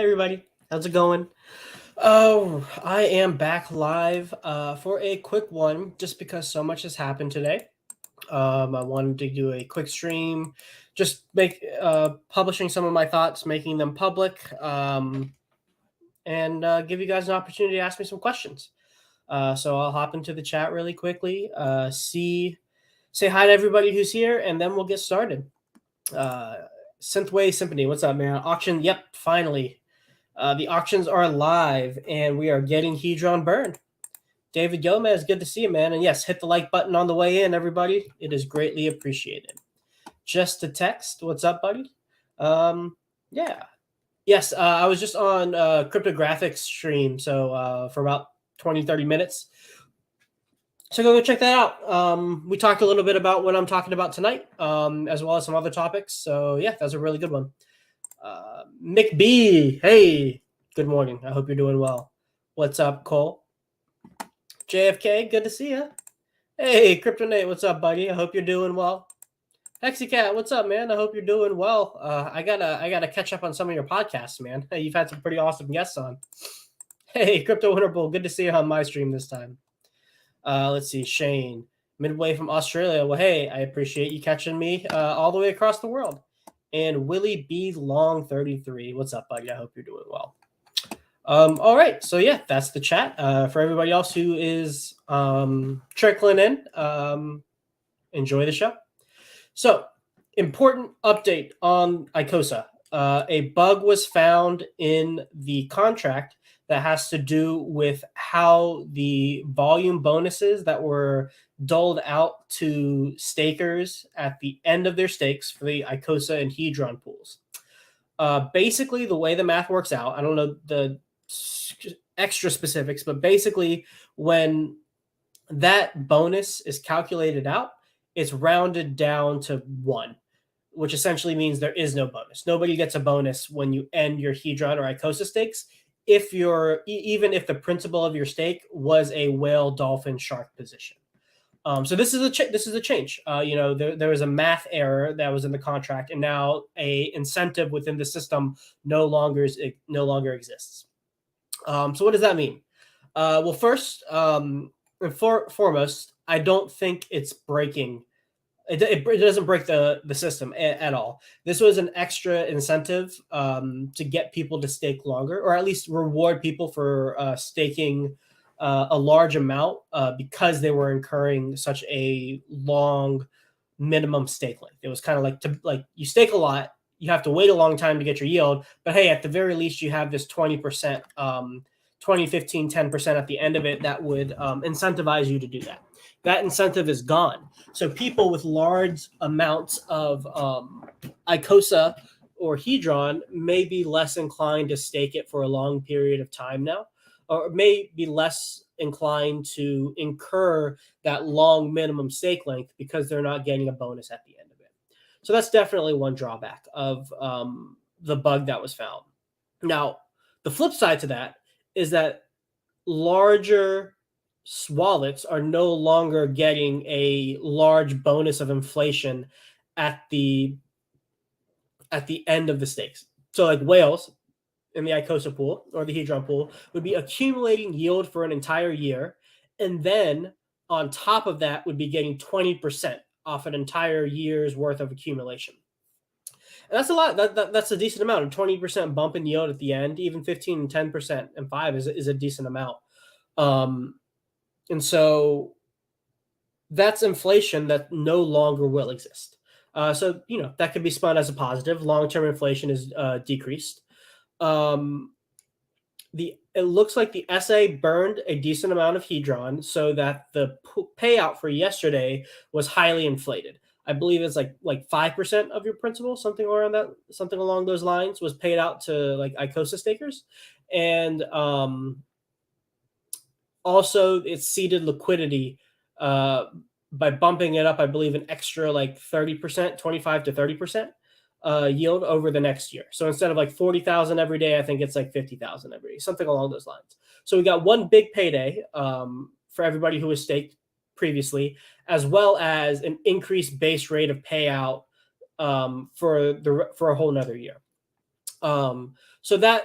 everybody, how's it going? Oh, I am back live for a quick one just because so much has happened today. I wanted to do a quick stream, just publishing some of my thoughts, making them public, and give you guys an opportunity to ask me some questions. So I'll hop into the chat really quickly, say hi to everybody who's here, and then we'll get started. Synthwave Symphony, what's up, man? Auction, yep, finally. The auctions are live, and we are getting Hedron burned. David Gomez, good to see you, man. And yes, hit the like button on the way in, everybody. It is greatly appreciated. Just a text, what's up, buddy? Yeah. Yes, I was just on cryptographic stream, so for about 20, 30 minutes. So go check that out. We talked a little bit about what I'm talking about tonight, as well as some other topics. So yeah, that's a really good one. Mick B, hey, good morning. I hope you're doing well. What's up, Cole? JFK, good to see you. Hey, Kryptonate, what's up, buddy? I hope you're doing well. Hexicat, what's up, man? I hope you're doing well. I gotta catch up on some of your podcasts, man. You've had some pretty awesome guests on. Hey, Crypto Winter Bull, good to see you on my stream this time. Let's see, Shane, midway from Australia. Well, hey, I appreciate you catching me all the way across the world. And Willie B. Long 33. What's up, buddy? I hope you're doing well. All right. So, yeah, that's the chat. For everybody else who is trickling in, enjoy the show. So, important update on Icosa. A bug was found in the contract that has to do with how the volume bonuses that were doled out to stakers at the end of their stakes for the Icosa and Hedron pools. Basically, the way the math works out, I don't know the extra specifics, but basically when that bonus is calculated out, it's rounded down to 1, which essentially means there is no bonus. Nobody gets a bonus when you end your Hedron or Icosa stakes even if the principal of your stake was a whale, dolphin, shark position. So this is a change. There was a math error that was in the contract, and now a incentive within the system no longer exists. So what does that mean? Well, first and foremost, I don't think it's breaking. It doesn't break the system at all. This was an extra incentive to get people to stake longer, or at least reward people for staking a large amount because they were incurring such a long minimum stake length. It was kind of like you stake a lot, you have to wait a long time to get your yield, but hey, at the very least, you have this 20%, 20, 15, 10% at the end of it that would incentivize you to do that. That incentive is gone. So people with large amounts of Icosa or Hedron may be less inclined to stake it for a long period of time now, or may be less inclined to incur that long minimum stake length because they're not getting a bonus at the end of it. So that's definitely one drawback of the bug that was found. Now, the flip side to that is that larger wallets are no longer getting a large bonus of inflation at the end of the stakes. So like whales in the Icosa pool or the Hedron pool would be accumulating yield for an entire year, and then on top of that would be getting 20% off an entire year's worth of accumulation. And that's a lot. That's a decent amount. A 20% bump in yield at the end, even 15 and 10% and 5 is a decent amount. And so that's inflation that no longer will exist. So, that could be spun as a positive. Long-term inflation is decreased. It looks like the SA burned a decent amount of Hedron so that the payout for yesterday was highly inflated. I believe it's like 5% of your principal, something along those lines, was paid out to like Icosa stakers. And also, it seeded liquidity by bumping it up, I believe, an extra like 30%, 25 to 30% yield over the next year. So instead of like 40,000 every day, I think it's like 50,000 every day, something along those lines. So we got one big payday for everybody who was staked previously, as well as an increased base rate of payout for a whole nother year. So that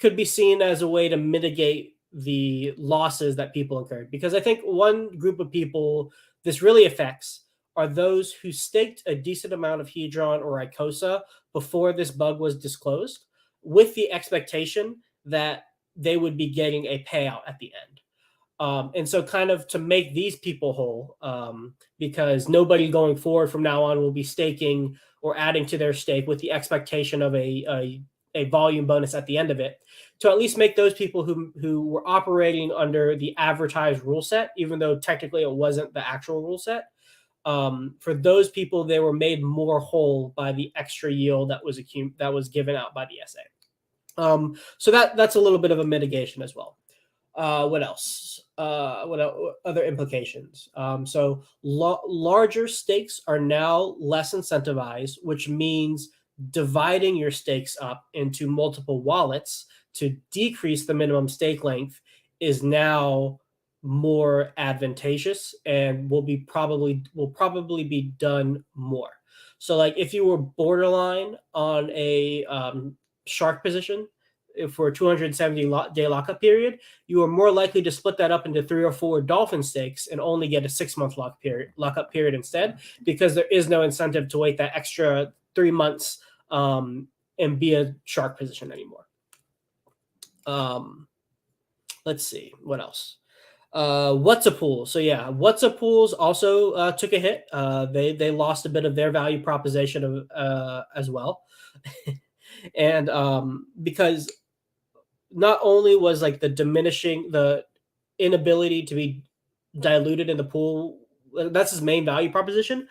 could be seen as a way to mitigate the losses that people incurred. Because I think one group of people this really affects are those who staked a decent amount of Hedron or Icosa before this bug was disclosed, with the expectation that they would be getting a payout at the end. And so kind of to make these people whole, because nobody going forward from now on will be staking or adding to their stake with the expectation of a volume bonus at the end of it, to at least make those people who were operating under the advertised rule set, even though technically it wasn't the actual rule set, for those people, they were made more whole by the extra yield that was given out by the SA. So that's a little bit of a mitigation as well. What else? What other implications? So larger stakes are now less incentivized, which means dividing your stakes up into multiple wallets to decrease the minimum stake length is now more advantageous and will probably be done more. So like if you were borderline on a shark position for a 270-day lockup period, you are more likely to split that up into 3 or 4 dolphin stakes and only get a 6-month lockup period instead, because there is no incentive to wait that extra 3 months and be a shark position anymore. Let's see what else. What's a pool? So yeah, what's a pools also took a hit. They lost a bit of their value proposition as well, and because not only was like the inability to be diluted in the pool, that's his main value proposition,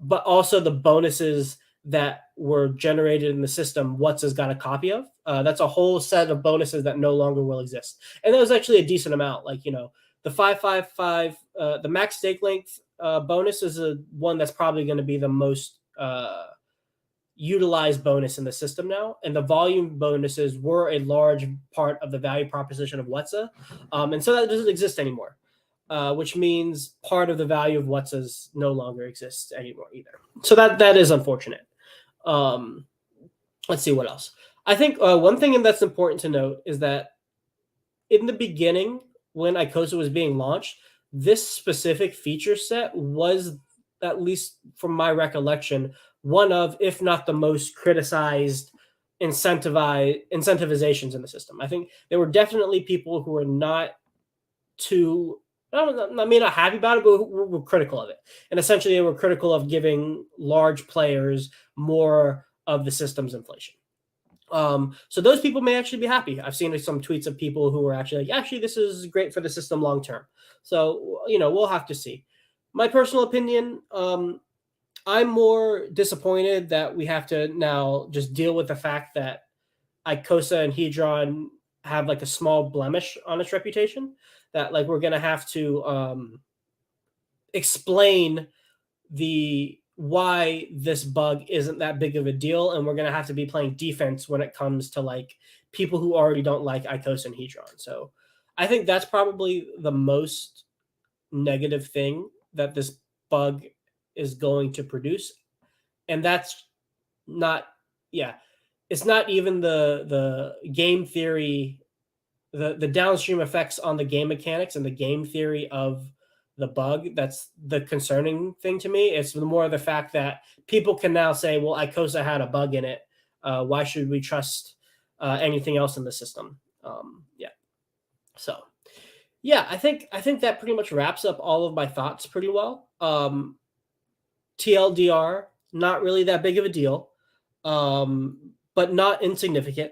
but also the bonuses that were generated in the system What's has got a copy of. That's a whole set of bonuses that no longer will exist. And that was actually a decent amount. Like, the 555, the max stake length bonus is one that's probably going to be the most utilized bonus in the system now, and the volume bonuses were a large part of the value proposition of Whatsa, and so that doesn't exist anymore, which means part of the value of Whatsa's no longer exists anymore either. So that is unfortunate. Let's see what else. I think one thing that's important to note is that in the beginning, when Icosa was being launched, this specific feature set was, at least from my recollection, one of, if not the most criticized incentivizations in the system. I think there were definitely people who were not happy about it, but who were critical of it. And essentially, they were critical of giving large players more of the system's inflation. So those people may actually be happy. I've seen some tweets of people who were actually like, actually, this is great for the system long term. So, we'll have to see. My personal opinion, I'm more disappointed that we have to now just deal with the fact that Icosa and Hedron have like a small blemish on its reputation, that like we're going to have to explain why this bug isn't that big of a deal, and we're going to have to be playing defense when it comes to like people who already don't like Icosa and Hedron. So I think that's probably the most negative thing that this bug is going to produce, and that's not it's not even the game theory, the downstream effects on the game mechanics and the game theory of the bug that's the concerning thing to me. It's more the fact that people can now say, well, Icosa had a bug in it, why should we trust anything else in the system? So I think that pretty much wraps up all of my thoughts pretty well. TLDR, not really that big of a deal, but not insignificant.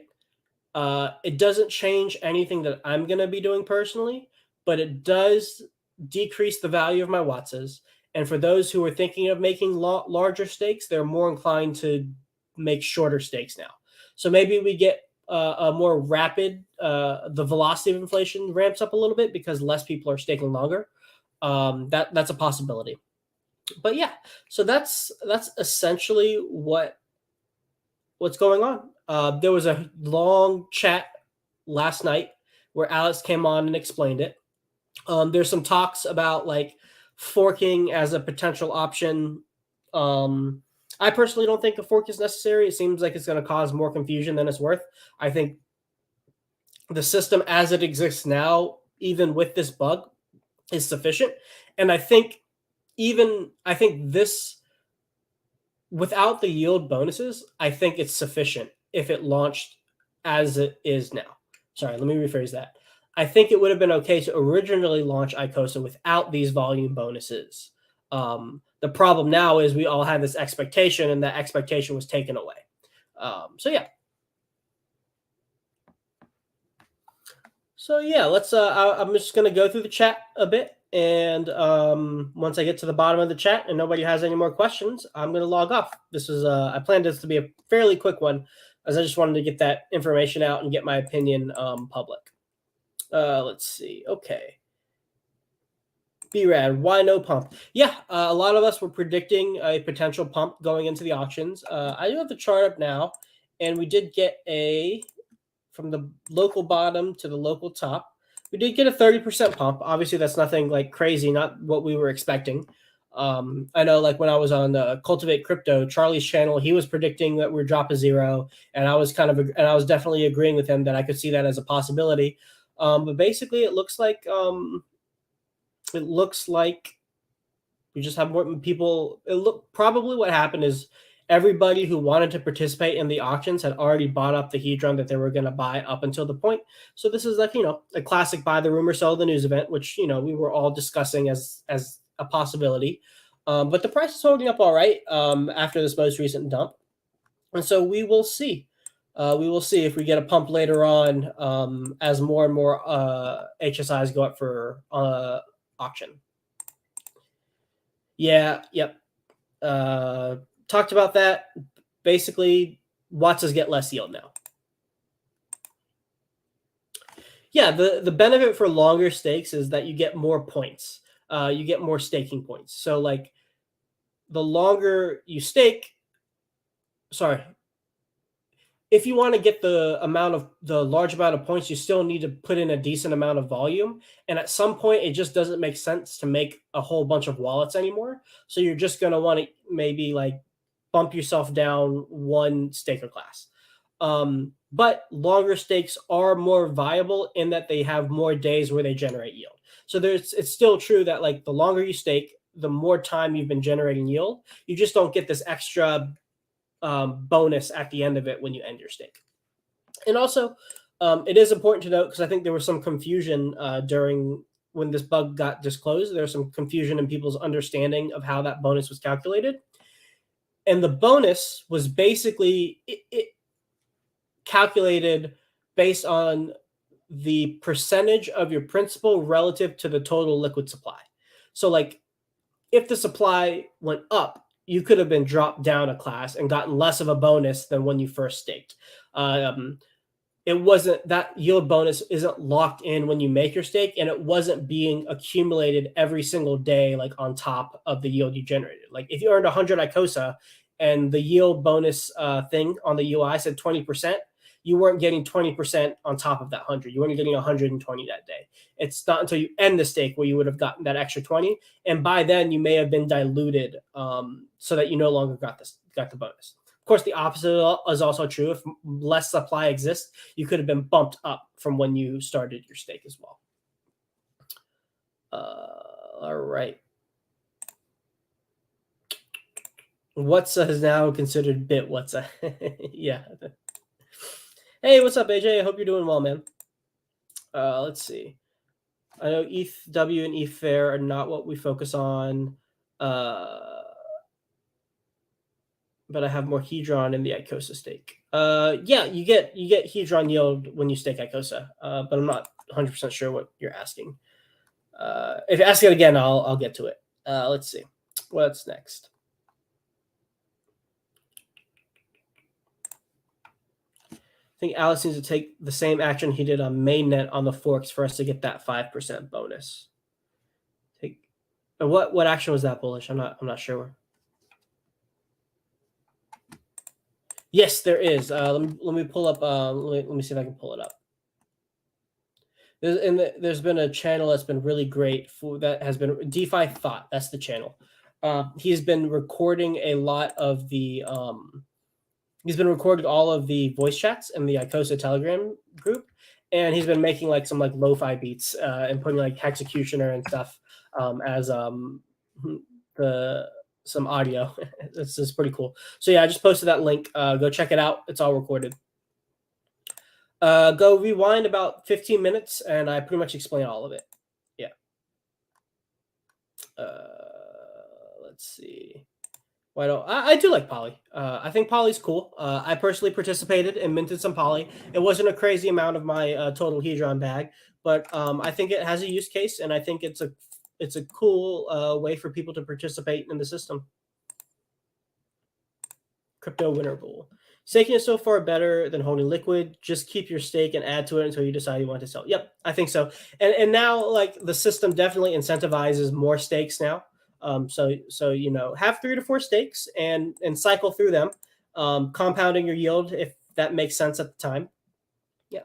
It doesn't change anything that I'm going to be doing personally, but it does decrease the value of my Watsas. And for those who are thinking of making larger stakes, they're more inclined to make shorter stakes now. So maybe we get a more rapid, the velocity of inflation ramps up a little bit because less people are staking longer. That's a possibility. But yeah, so that's essentially what's going on. There was a long chat last night where Alex came on and explained it. There's some talks about like forking as a potential option. I personally don't think a fork is necessary. It seems like it's going to cause more confusion than it's worth. I think the system as it exists now, even with this bug, is sufficient. And I think this, without the yield bonuses, I think it's sufficient if it launched as it is now. Sorry, let me rephrase that. I think it would have been okay to originally launch Icosa without these volume bonuses. The problem now is we all had this expectation, and that expectation was taken away. So yeah. So yeah, let's. I'm just gonna go through the chat a bit, and once I get to the bottom of the chat and nobody has any more questions, I'm gonna log off. This is I planned this to be a fairly quick one, as I just wanted to get that information out and get my opinion public. Let's see. Okay. B-Rad, why no pump? Yeah, a lot of us were predicting a potential pump going into the auctions. I do have the chart up now, and we did get from the local bottom to the local top, we did get a 30% pump. Obviously, that's nothing like crazy, not what we were expecting. I know, like when I was on Cultivate Crypto, Charlie's channel, he was predicting that we'd drop a 0, and I was definitely agreeing with him that I could see that as a possibility. But basically, it looks like we just have more people. Probably what happened is everybody who wanted to participate in the auctions had already bought up the Hedron that they were going to buy up until the point. So this is like, a classic buy the rumor, sell the news event, which, we were all discussing as a possibility. But the price is holding up all right after this most recent dump. And so we will see. We will see if we get a pump later on as more and more HSIs go up for auction. Yeah, yep. Talked about that. Basically, Watsas get less yield now. Yeah, the benefit for longer stakes is that you get more points. You get more staking points. So, like, the longer you stake, if you want to get the large amount of points, you still need to put in a decent amount of volume. And at some point, it just doesn't make sense to make a whole bunch of wallets anymore. So you're just going to want to maybe like bump yourself down one staker class. But longer stakes are more viable in that they have more days where they generate yield. So it's still true that like the longer you stake, the more time you've been generating yield. You just don't get this extra bonus at the end of it when you end your stake. And also, it is important to note, because I think there was some confusion during when this bug got disclosed. There was some confusion in people's understanding of how that bonus was calculated. And the bonus was basically it calculated based on the percentage of your principal relative to the total liquid supply. So like if the supply went up, you could have been dropped down a class and gotten less of a bonus than when you first staked. It wasn't, that yield bonus isn't locked in when you make your stake, and it wasn't being accumulated every single day, like on top of the yield you generated. Like if you earned 100 Icosa and the yield bonus thing on the UI said 20%, you weren't getting 20% on top of that 100. You weren't getting 120 that day. It's not until you end the stake where you would have gotten that extra 20. And by then you may have been diluted so that you no longer got the bonus. Of course, the opposite is also true. If less supply exists, you could have been bumped up from when you started your stake as well. All right. Whatsa is now considered bit Whatsa. Yeah. Hey, what's up, AJ? I hope you're doing well, man. Let's see. I know ETH-W and ETH-Fair are not what we focus on, but I have more Hedron in the Icosa stake. Yeah, you get Hedron yield when you stake Icosa, but I'm not 100% sure what you're asking. If you ask it again, I'll get to it. Let's see. What's next? I think Alex needs to take the same action he did on mainnet on the forks for us to get that 5% bonus. What action was that, Bullish? I'm not sure. Yes, there is. Let me pull up. Let me see if I can pull it up. There's been a channel that's been really great that has been DeFi Thought. That's the channel. He's been recording a lot of the. He's been recording all of the voice chats in the Icosa Telegram group, and he's been making like some like lo-fi beats and putting like Hexecutioner and stuff as the some audio. This is pretty cool. So yeah, I just posted that link. Go check it out. It's all recorded. Go rewind about 15 minutes, and I pretty much explain all of it. Yeah. Let's see. Why don't I do like Poly? I think Poly's cool. I personally participated and minted some Poly. It wasn't a crazy amount of my total Hedron bag, but I think it has a use case, and I think it's a cool way for people to participate in the system. Crypto winner rule. Staking is so far better than holding liquid. Just keep your stake and add to it until you decide you want to sell. Yep, I think so. And now like the system definitely incentivizes more stakes now. So you know, have 3 to 4 stakes and cycle through them, compounding your yield if that makes sense at the time. Yeah.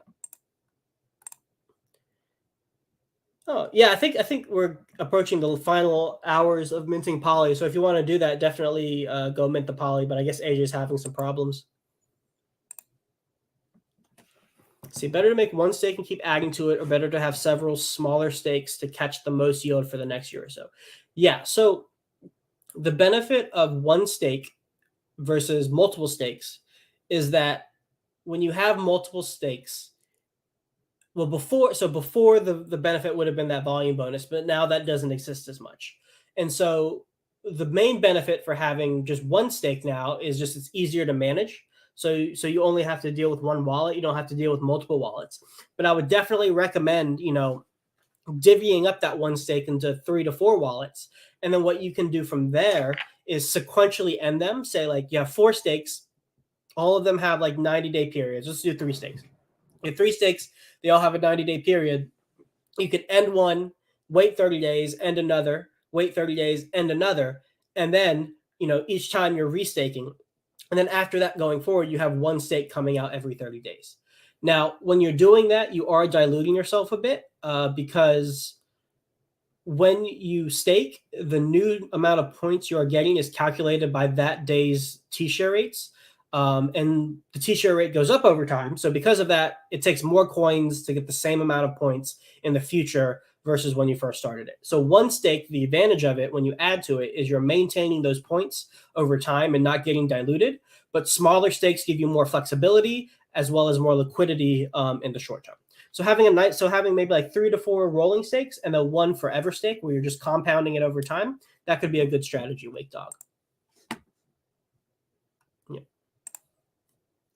Oh yeah, I think we're approaching the final hours of minting Poly. So if you want to do that, definitely go mint the Poly. But I guess AJ's having some problems. See, better to make one stake and keep adding to it, or better to have several smaller stakes to catch the most yield for the next year or so. Yeah, so the benefit of one stake versus multiple stakes is that when you have multiple stakes, well, before the benefit would have been that volume bonus, but now that doesn't exist as much. And so the main benefit for having just one stake now is just it's easier to manage. So you only have to deal with one wallet. You don't have to deal with multiple wallets. But I would definitely recommend, you know, divvying up that one stake into 3 to 4 wallets. And then what you can do from there is sequentially end them. Say like you have 4 stakes. All of them have like 90-day periods. Let's do 3 stakes. You have 3 stakes. They all have a 90-day period. You can end one, wait 30 days, end another, wait 30 days, end another. And then, you know, each time you're restaking. And then after that, going forward, you have one stake coming out every 30 days. Now, when you're doing that, you are diluting yourself a bit because when you stake, the new amount of points you are getting is calculated by that day's T-share rates. And the T-share rate goes up over time. So because of that, it takes more coins to get the same amount of points in the future versus when you first started it. So one stake, the advantage of it when you add to it is you're maintaining those points over time and not getting diluted. But smaller stakes give you more flexibility as well as more liquidity in the short term. So having maybe like 3 to 4 rolling stakes and then one forever stake where you're just compounding it over time, that could be a good strategy, Wake Dog. Yeah.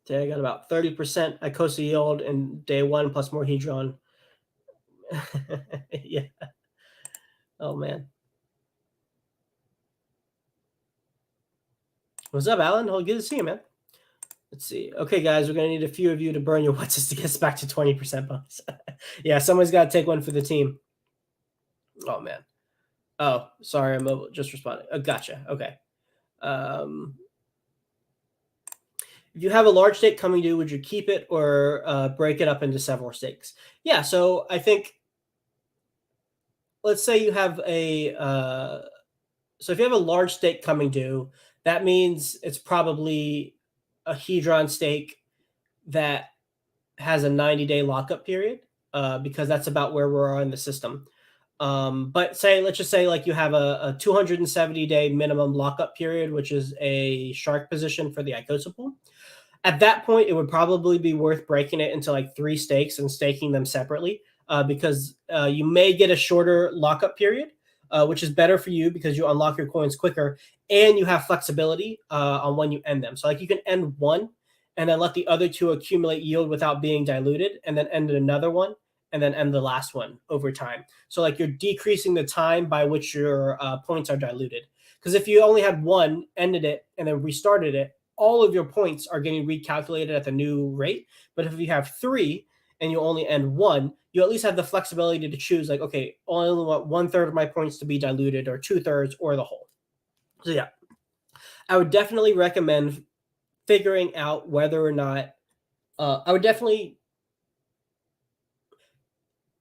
Today I got about 30% Icosa yield in day 1 plus more Hedron. Yeah. Oh man. What's up, Alan? Oh, good to see you, man. Let's see. Okay, guys, we're gonna need a few of you to burn your what's to get us back to 20% bonus. Yeah, someone's got to take one for the team. Oh man. Oh, sorry, I'm just responding. Oh, gotcha. Okay. If you have a large stake coming due, would you keep it or break it up into several stakes? Yeah. So I think, let's say you have so if you have a large stake coming due, that means it's probably a Hedron stake that has a 90-day lockup period because that's about where we're in the system. But let's just say like you have a 270-day minimum lockup period, which is a shark position for the Icosa pool. At that point, it would probably be worth breaking it into like 3 stakes and staking them separately because you may get a shorter lockup period, which is better for you because you unlock your coins quicker and you have flexibility on when you end them. So like you can end one and then let the other 2 accumulate yield without being diluted and then end another one and then end the last one over time. So like you're decreasing the time by which your points are diluted. Because if you only had one, ended it, and then restarted it, all of your points are getting recalculated at the new rate. But if you have 3 and you only end one, you at least have the flexibility to choose like, okay, I only want 1/3 of my points to be diluted or 2/3 or the whole. So yeah, I would definitely recommend figuring out whether or not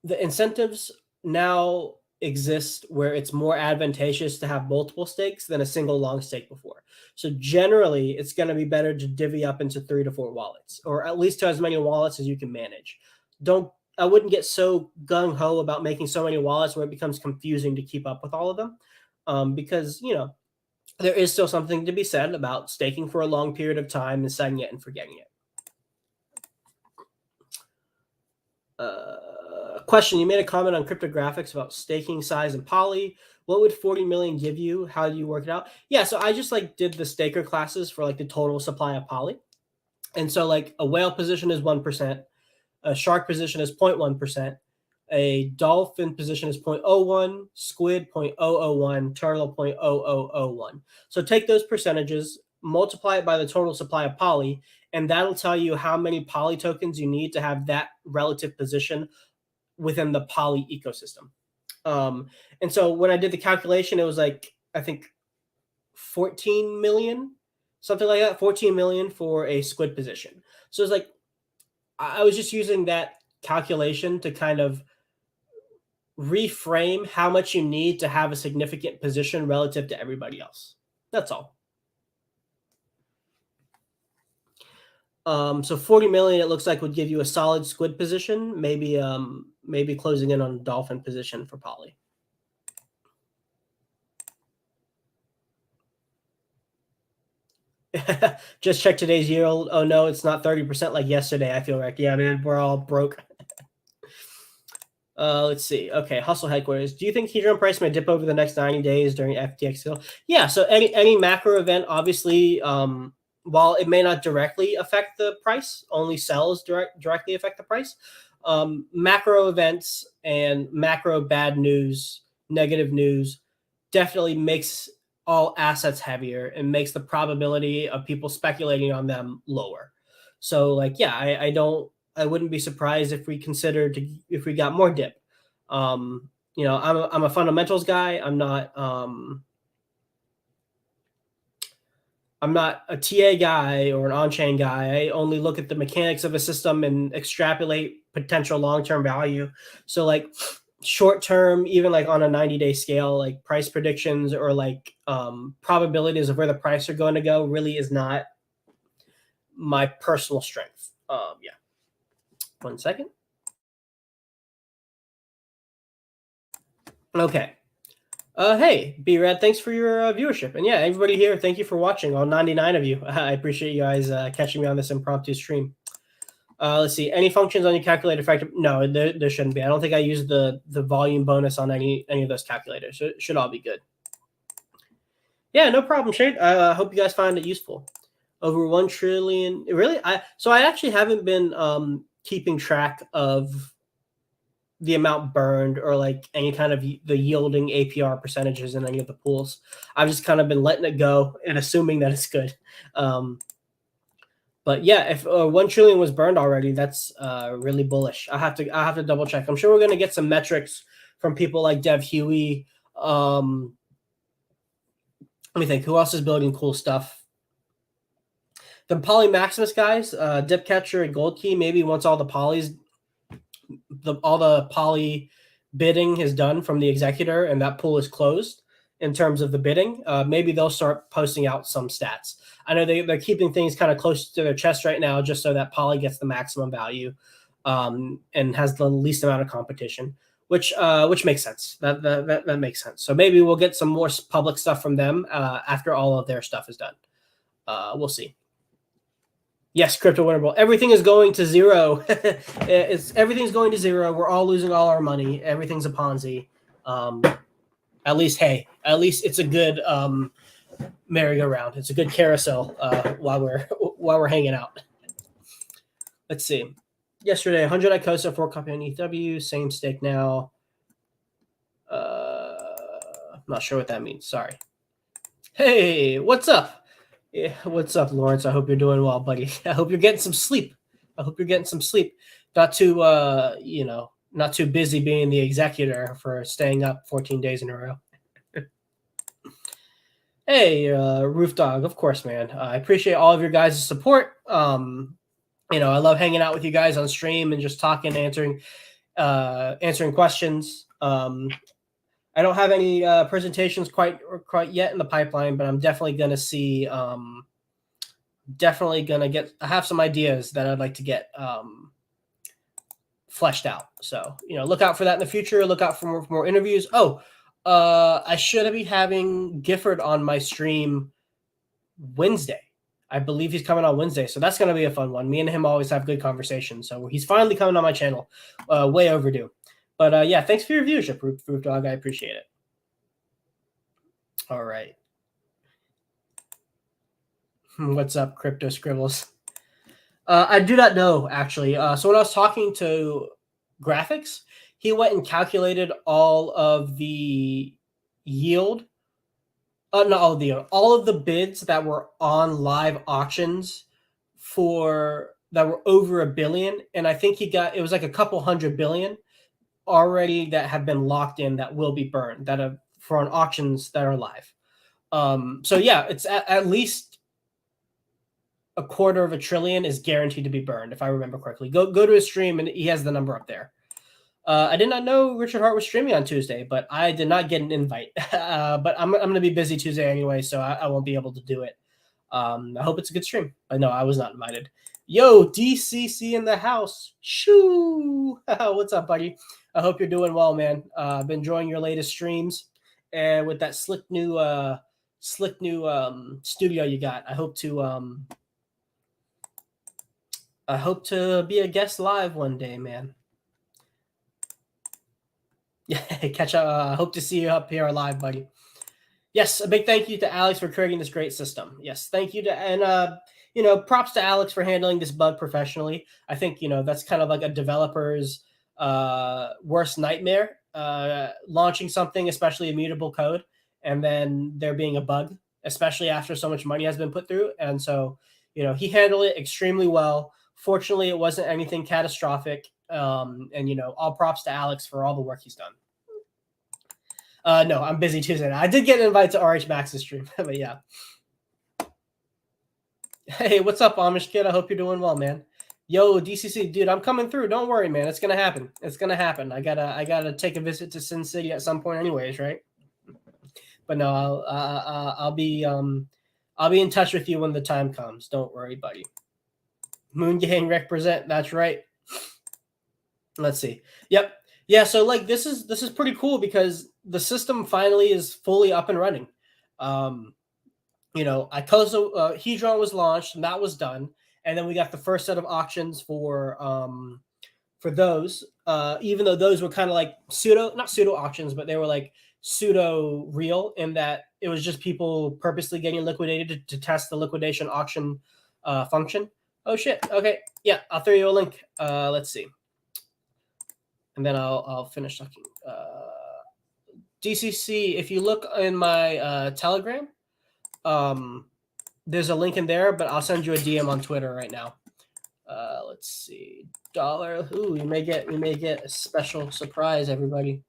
the incentives now exist where it's more advantageous to have multiple stakes than a single long stake before. So generally, it's going to be better to divvy up into 3 to 4 wallets, or at least to as many wallets as you can manage. Don't get so gung ho about making so many wallets where it becomes confusing to keep up with all of them, because there is still something to be said about staking for a long period of time and setting it and forgetting it. Question: you made a comment on cryptographics about staking size and poly. What would 40 million give you? How do you work it out? Yeah, so I just did the staker classes for the total supply of poly. And so a whale position is 1%, a shark position is 0.1%, a dolphin position is 0.01, squid 0.001, turtle 0.0001. So take those percentages, multiply it by the total supply of poly, and that'll tell you how many poly tokens you need to have that relative position within the poly ecosystem. And so when I did the calculation, it was I think 14 million, something like that, 14 million for a squid position. So it's I was just using that calculation to kind of reframe how much you need to have a significant position relative to everybody else. That's all. So 40 million, it looks like, would give you a solid squid position, maybe closing in on a dolphin position for poly. Just check today's yield. Oh no, it's not 30% like yesterday. I feel like, yeah, man, we're all broke. Let's see. Okay, Hustle Headquarters. Do you think Hedron price may dip over the next 90 days during FTX hill? Yeah, so any macro event, obviously, while it may not directly affect the price, only sells directly affect the price. Macro events and macro bad news, negative news, definitely makes all assets heavier and makes the probability of people speculating on them lower. So yeah, I wouldn't be surprised if we got more dip. I'm a fundamentals guy. I'm not a TA guy or an on-chain guy. I only look at the mechanics of a system and extrapolate potential long-term value. So short-term, even on a 90-day scale, price predictions or probabilities of where the price are going to go really is not my personal strength. Yeah. 1 second. Okay. Hey, B-Rad, thanks for your viewership. And yeah, everybody here, thank you for watching, all 99 of you. I appreciate you guys catching me on this impromptu stream. Let's see. Any functions on your calculator factor? No, there shouldn't be. I don't think I used the volume bonus on any of those calculators. So it should all be good. Yeah, no problem, Shade. I hope you guys find it useful. Over 1 trillion. Really? I actually haven't been keeping track of the amount burned or any kind of the yielding APR percentages in any of the pools. I've just kind of been letting it go and assuming that it's good. But yeah, if 1 trillion was burned already, that's really bullish. I have to double check. I'm sure we're going to get some metrics from people like Dev Huey. Let me think. Who else is building cool stuff? The Poly Maximus guys, Dip Catcher and Gold Key. Maybe once all the polys, all the poly bidding is done from the executor and that pool is closed in terms of the bidding, maybe they'll start posting out some stats. I know they're keeping things kind of close to their chest right now just so that poly gets the maximum value and has the least amount of competition, which makes sense. That makes sense. So maybe we'll get some more public stuff from them after all of their stuff is done. We'll see. Yes, crypto winner bowl. Everything is going to zero. Everything's going to zero. We're all losing all our money. Everything's a Ponzi. At least it's a good merry-go-round. It's a good carousel while we're hanging out. Let's see. Yesterday, 100 Icosa, 4 copy on ETH, same stake now. I'm not sure what that means. Sorry. Hey, what's up? Yeah, what's up, Lawrence? I hope you're doing well, buddy. I hope you're getting some sleep. Not too, not too busy being the executor for staying up 14 days in a row. Hey, Roof Dog, of course, man. I appreciate all of your guys' support. I love hanging out with you guys on stream and just talking, answering questions. I don't have any presentations quite yet in the pipeline, but I'm definitely going to see. I have some ideas that I'd like to get fleshed out. So, look out for that in the future. Look out for more interviews. Oh, I should be having Gifford on my stream Wednesday. I believe he's coming on Wednesday. So that's going to be a fun one. Me and him always have good conversations. So he's finally coming on my channel. Way overdue. But yeah, thanks for your viewership, Roof Dog. I appreciate it. All right. What's up, Crypto Scribbles? I do not know, actually. So when I was talking to Graphics, he went and calculated all of the yield. Not all of the yield. All of the bids that were on live auctions that were over $1 billion. And I think it was like a couple $100 billion already that have been locked in that will be burned, that are for on auctions that are live. So yeah, it's at least $250 billion is guaranteed to be burned, if I remember correctly. Go to his stream, and he has the number up there. I did not know Richard Hart was streaming on Tuesday, but I did not get an invite. But I'm going to be busy Tuesday anyway, so I won't be able to do it. I hope it's a good stream. But no, I was not invited. Yo, DCC in the house. Shoo! What's up, buddy? I hope you're doing well, man. I've been enjoying your latest streams, and with that slick new studio you got, I hope to be a guest live one day, man. Yeah, catch up. I hope to see you up here live, buddy. Yes, a big thank you to Alex for creating this great system. Yes, thank you and props to Alex for handling this bug professionally. I think that's kind of like a developer's worst nightmare, launching something, especially immutable code, and then there being a bug, especially after so much money has been put through. And so, he handled it extremely well. Fortunately, it wasn't anything catastrophic. And all props to Alex for all the work he's done. No, I'm busy Tuesday. I did get an invite to RH Max's stream, but yeah. Hey, what's up, Amish kid? I hope you're doing well, man. Yo, DCC, dude, I'm coming through. Don't worry, man. It's gonna happen. It's gonna happen. I gotta take a visit to Sin City at some point, anyways, right? But no, I'll be in touch with you when the time comes. Don't worry, buddy. Moon Gang represent. That's right. Let's see. Yep. Yeah. So this is pretty cool because the system finally is fully up and running. Icosa Hedron was launched and that was done, and then we got the first set of auctions for those. Even though those were kind of like not pseudo auctions, but they were like pseudo real in that it was just people purposely getting liquidated to test the liquidation auction function. Oh shit. Okay. Yeah, I'll throw you a link. Let's see. And then I'll finish talking. DCC, if you look in my Telegram, there's a link in there, but I'll send you a DM on Twitter right now. Let's see. $. Ooh, we may get a special surprise, everybody.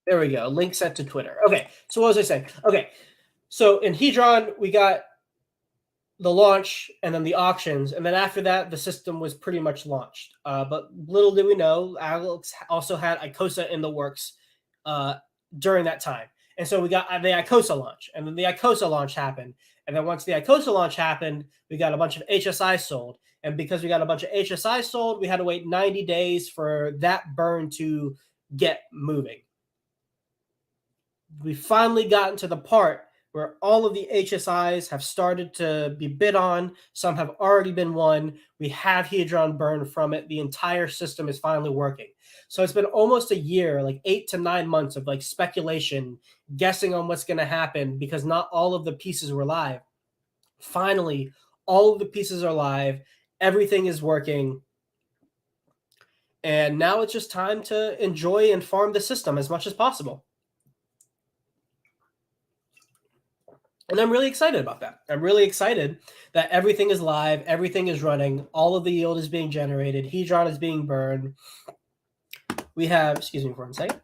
There we go. Link set to Twitter. Okay. So what was I saying? Okay. So in Hedron, we got the launch and then the auctions. And then after that, the system was pretty much launched. But little did we know, Alex also had Icosa in the works during that time. And so we got the Icosa launch. And then the Icosa launch happened. And then once the Icosa launch happened, we got a bunch of HSI sold. And because we got a bunch of HSI sold, we had to wait 90 days for that burn to get moving. We finally gotten to the part where all of the HSIs have started to be bid on. Some have already been won. We have Hedron burn from it. The entire system is finally working. So it's been almost a year, like 8 to 9 months of speculation, guessing on what's going to happen because not all of the pieces were live. Finally, all of the pieces are live. Everything is working. And now it's just time to enjoy and farm the system as much as possible. And I'm really excited about that. I'm really excited that everything is live, everything is running, all of the yield is being generated, Hedron is being burned. We have, excuse me for 1 second.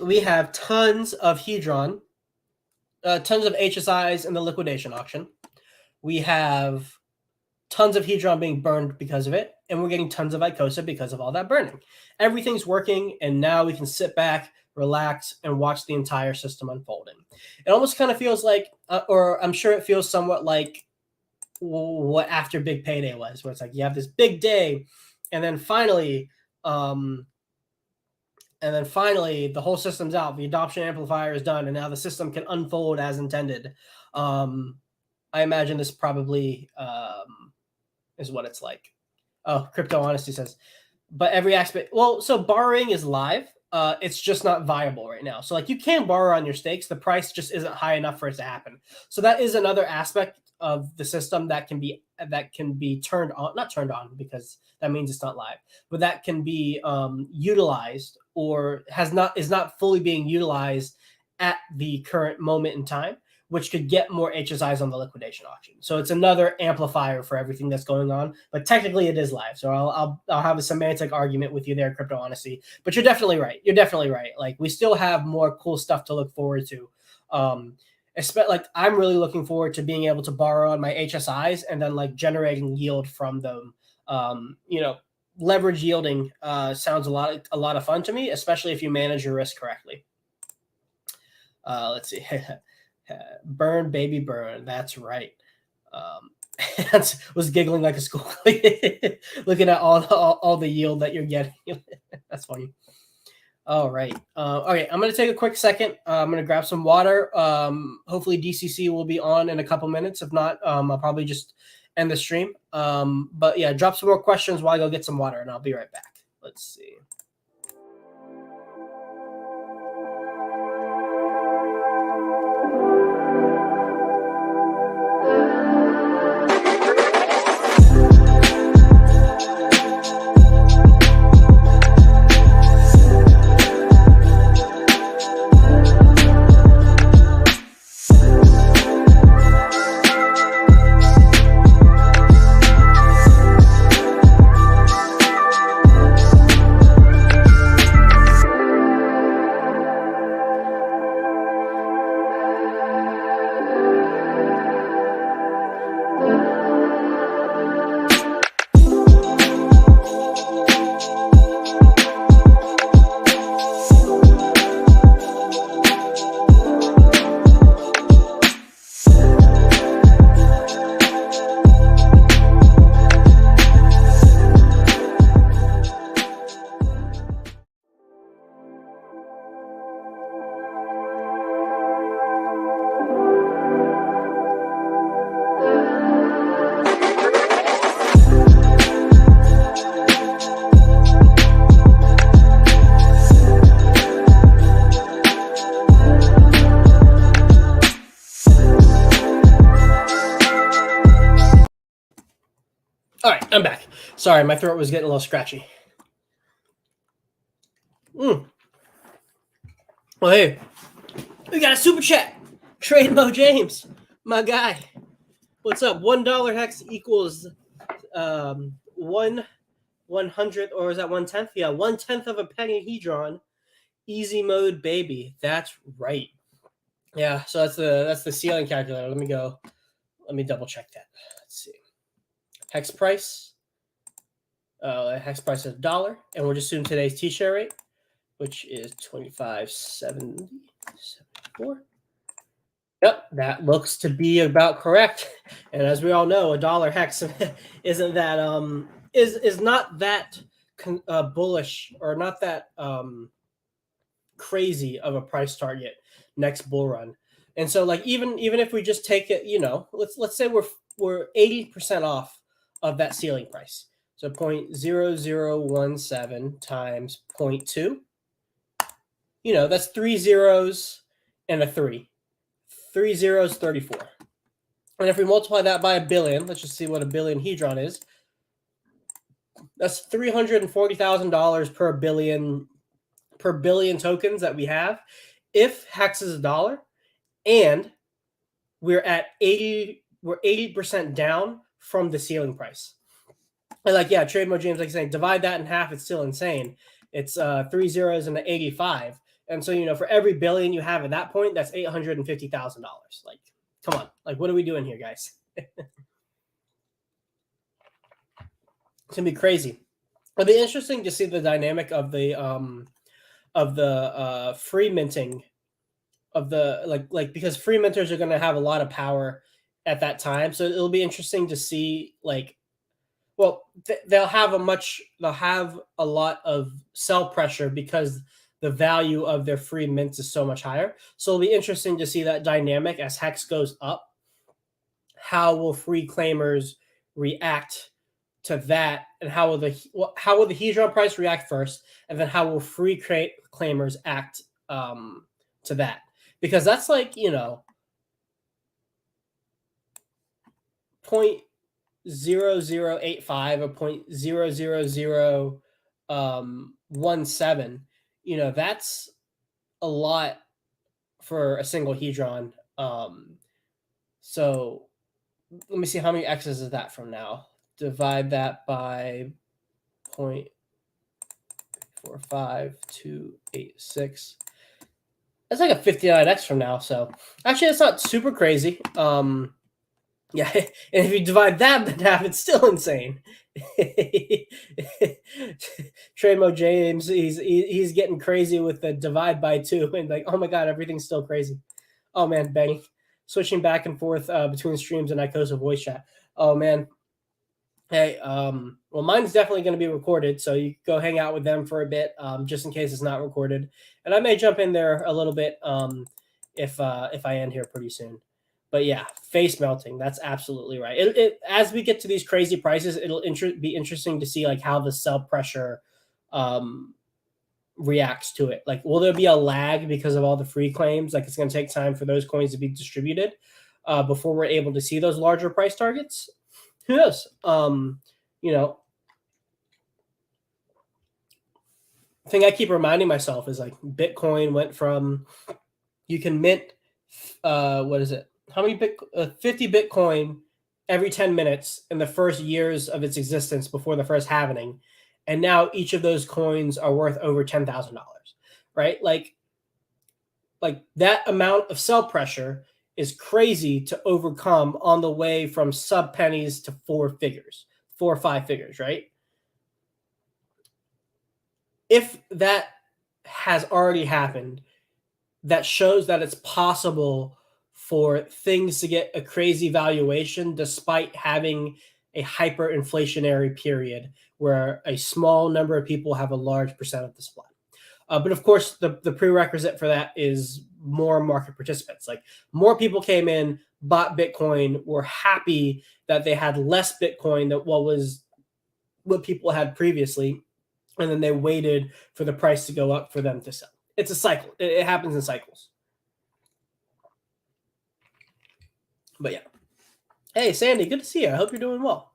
We have tons of Hedron, tons of HSIs in the liquidation auction. We have tons of Hedron being burned because of it, and we're getting tons of Icosa because of all that burning. Everything's working, and now we can sit back, relax, and watch the entire system unfolding. It almost kind of feels like, or I'm sure it feels somewhat like what after Big Payday was, where it's like you have this big day, and then finally, the whole system's out. The adoption amplifier is done, and now the system can unfold as intended. I imagine this probably is what it's like. Oh, Crypto Honesty says, but every aspect. Well, so borrowing is live. It's just not viable right now. So like you can borrow on your stakes. The price just isn't high enough for it to happen. So that is another aspect of the system that can be turned on, not turned on because that means it's not live, but that can be utilized or is not fully being utilized at the current moment in time, which could get more HSIs on the liquidation auction. So it's another amplifier for everything that's going on. But technically, it is live. So I'll have a semantic argument with you there, Crypto Honesty. But you're definitely right. You're definitely right. Like we still have more cool stuff to look forward to. Like I'm really looking forward to being able to borrow on my HSIs and then like generating yield from them. Leverage yielding sounds a lot of fun to me, especially if you manage your risk correctly. Let's see. Burn, baby, burn. That's right. Was giggling like a school looking at all the yield that you're getting. That's funny. All right. Okay, I'm going to take a quick second. I'm going to grab some water. Hopefully DCC will be on in a couple minutes. If not, I'll probably just end the stream. But yeah, drop some more questions while I go get some water, and I'll be right back. Let's see. All right, I'm back. Sorry, my throat was getting a little scratchy. Well, hey, we got a super chat. Trade Mo James, my guy. What's up? $1 hex equals 1/100, or is that 1/10? Yeah, 1/10 of a penny Hedron. Easy mode, baby. That's right. Yeah, so that's the ceiling calculator. Let me double check that. Let's see. Hex price. Hex price is $1, and we'll just assume today's T-share rate, which is 25.74. Yep, that looks to be about correct. And as we all know, $1 hex isn't that is not that bullish or not that crazy of a price target next bull run. And so, like even if we just take it, let's say we're 80% off of that ceiling price. So 0.0017 times 0.2. That's 3 zeros and a 3. 3 zeros, 34. And if we multiply that by a billion, let's just see what a billion Hedron is. That's $340,000 per billion tokens that we have. If hex is $1, and we're 80% down from the ceiling price. And Trade Mo James, like saying, divide that in half, it's still insane. It's 3 zeros and an 85. And so, for every billion you have at that point, that's $850,000. Like, come on. Like, what are we doing here, guys? It's gonna be crazy. It'll be interesting to see the dynamic of the free minting of the because free minters are going to have a lot of power at that time. So it'll be interesting to see they'll have a lot of sell pressure because the value of their free mints is so much higher. So it'll be interesting to see that dynamic as hex goes up. How will free claimers react to that, and how will the Hedron price react first, and then how will free claimers act to that? Because that's like 0.0085 or 0.00017. That's a lot for a single Hedron. So let me see how many X's is that from now. Divide that by 0.45286. That's like a 59X from now. So actually, that's not super crazy. Yeah, and if you divide that in half, it's still insane. Tremo James, he's getting crazy with the divide by 2, and like, oh my god, everything's still crazy. Oh man, banging, switching back and forth between streams and Icosa voice chat. Oh man. Hey, well, mine's definitely going to be recorded, so you go hang out with them for a bit, just in case it's not recorded, and I may jump in there a little bit if I end here pretty soon. But yeah, face melting. That's absolutely right. As we get to these crazy prices, it'll be interesting to see like how the sell pressure reacts to it. Like, will there be a lag because of all the free claims? Like, it's going to take time for those coins to be distributed before we're able to see those larger price targets. Who knows? Thing I keep reminding myself is like Bitcoin went from you can mint what is it? How many 50 Bitcoin every 10 minutes in the first years of its existence before the first halving, and now each of those coins are worth over $10,000, right? Like that amount of sell pressure is crazy to overcome on the way from sub pennies to 4 or 5 figures, right? If that has already happened, that shows that it's possible for things to get a crazy valuation despite having a hyperinflationary period where a small number of people have a large percent of the supply. But of course, the prerequisite for that is more market participants. Like, more people came in, bought Bitcoin, were happy that they had less Bitcoin than what people had previously, and then they waited for the price to go up for them to sell. It's a cycle. It happens in cycles. But yeah. Hey, Sandy, good to see you. I hope you're doing well.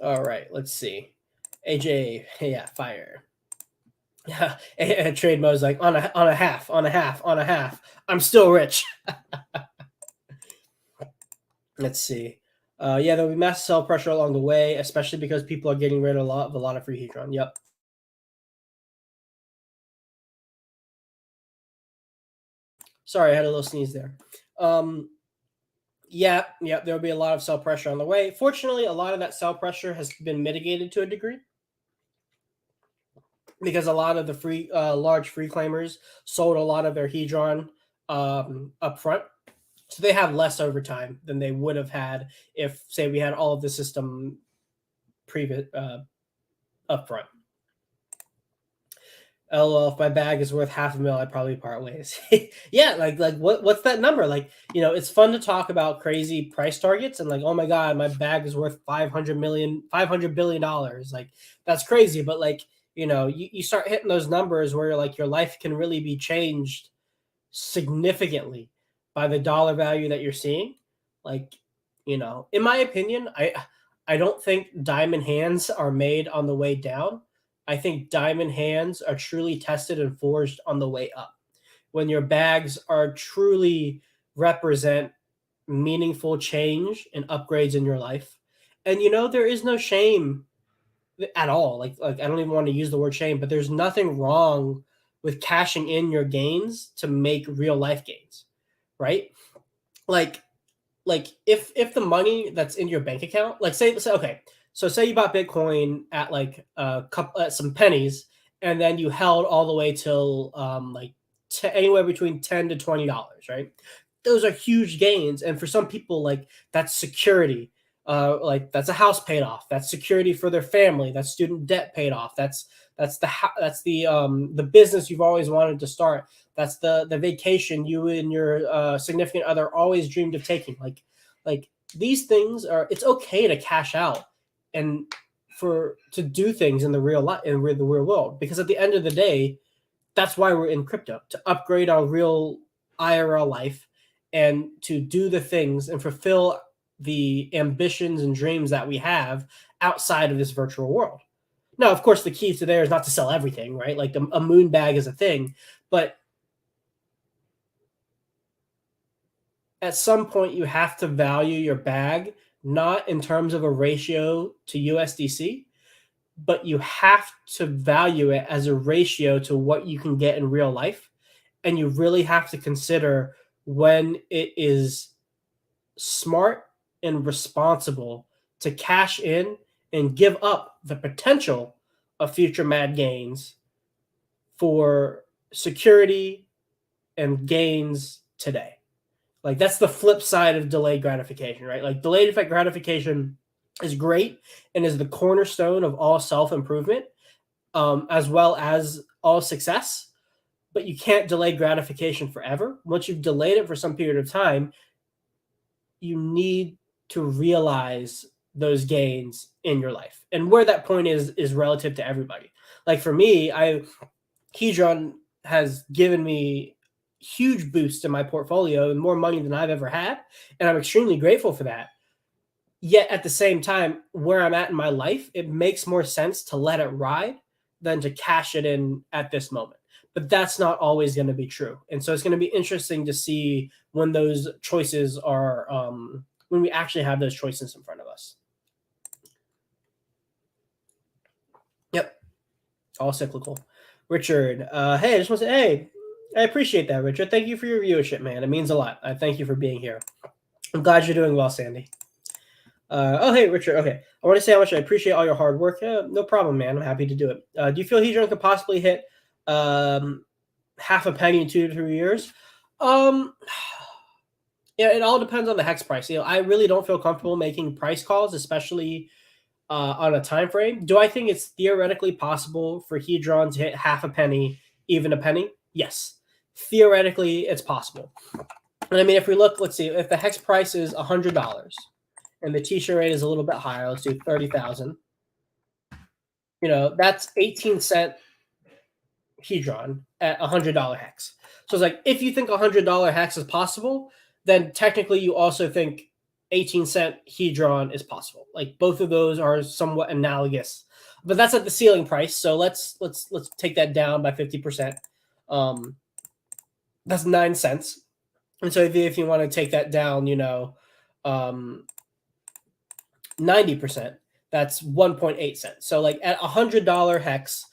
All right, let's see. AJ, yeah, fire. Yeah, and trade mode's like on a half. I'm still rich. Let's see. Yeah, there'll be massive sell pressure along the way, especially because people are getting rid of a lot of free Hedron. Yep. Sorry, I had a little sneeze there. Yeah, there'll be a lot of sell pressure on the way. Fortunately, a lot of that sell pressure has been mitigated to a degree because a lot of the large free claimers sold a lot of their Hedron up front. So they have less overtime than they would have had if, say, we had all of the system up front. LOL, if my bag is worth $500,000, I'd probably part ways. Yeah, like what's that number? Like, it's fun to talk about crazy price targets and like, oh my god, my bag is worth $500 billion. Like, that's crazy. But like, you start hitting those numbers where like your life can really be changed significantly by the dollar value that you're seeing. Like, in my opinion, I don't think diamond hands are made on the way down. I think diamond hands are truly tested and forged on the way up. When your bags are truly represent meaningful change and upgrades in your life. And there is no shame at all. Like I don't even want to use the word shame, but there's nothing wrong with cashing in your gains to make real life gains, right? Like if the money that's in your bank account, like say okay, So say you bought Bitcoin at like a couple at some pennies, and then you held all the way till like anywhere between $10 to $20, right? Those are huge gains, and for some people, like that's security. Like that's a house paid off. That's security for their family. That's student debt paid off. That's the business you've always wanted to start. That's the vacation you and your significant other always dreamed of taking. Like these things are. It's okay to cash out and to do things in the real life in the real world, because at the end of the day, that's why we're in crypto, to upgrade our real IRL life and to do the things and fulfill the ambitions and dreams that we have outside of this virtual world. Now, of course, the key to there is not to sell everything, right? Like a moon bag is a thing, but at some point you have to value your bag not in terms of a ratio to USDC, but you have to value it as a ratio to what you can get in real life. And you really have to consider when it is smart and responsible to cash in and give up the potential of future mad gains for security and gains today. Like that's the flip side of delayed gratification, right? Like delayed effect gratification is great and is the cornerstone of all self-improvement, as well as all success. But you can't delay gratification forever. Once you've delayed it for some period of time, you need to realize those gains in your life. And where that point is relative to everybody. Like for me, Hedron has given me huge boost in my portfolio and more money than I've ever had. And I'm extremely grateful for that. Yet at the same time, where I'm at in my life, it makes more sense to let it ride than to cash it in at this moment. But that's not always going to be true. And so it's going to be interesting to see when those choices are, when we actually have those choices in front of us. Yep. All cyclical. Richard, hey, I just want to say, hey, I appreciate that, Richard. Thank you for your viewership, man. It means a lot. I thank you for being here. I'm glad you're doing well, Sandy. Oh, hey, Richard. Okay. I want to say how much I appreciate all your hard work. No problem, man. I'm happy to do it. Do you feel Hedron could possibly hit half a penny in 2 to 3 years? Yeah, it all depends on the hex price. I really don't feel comfortable making price calls, especially on a time frame. Do I think it's theoretically possible for Hedron to hit half a penny, even a penny? Yes. Theoretically, it's possible. And I mean, if we look, let's see, if the hex price is $100 and the t-shirt rate is a little bit higher, let's do 30,000. That's 18-cent Hedron at $100 hex. So it's like, if you think $100 hex is possible, then technically you also think 18-cent Hedron is possible. Like both of those are somewhat analogous, but that's at the ceiling price. So let's take that down by 50%. That's 9 cents. And so if you want to take that down, 90%, that's 1.8 cents. So like at $100 hex,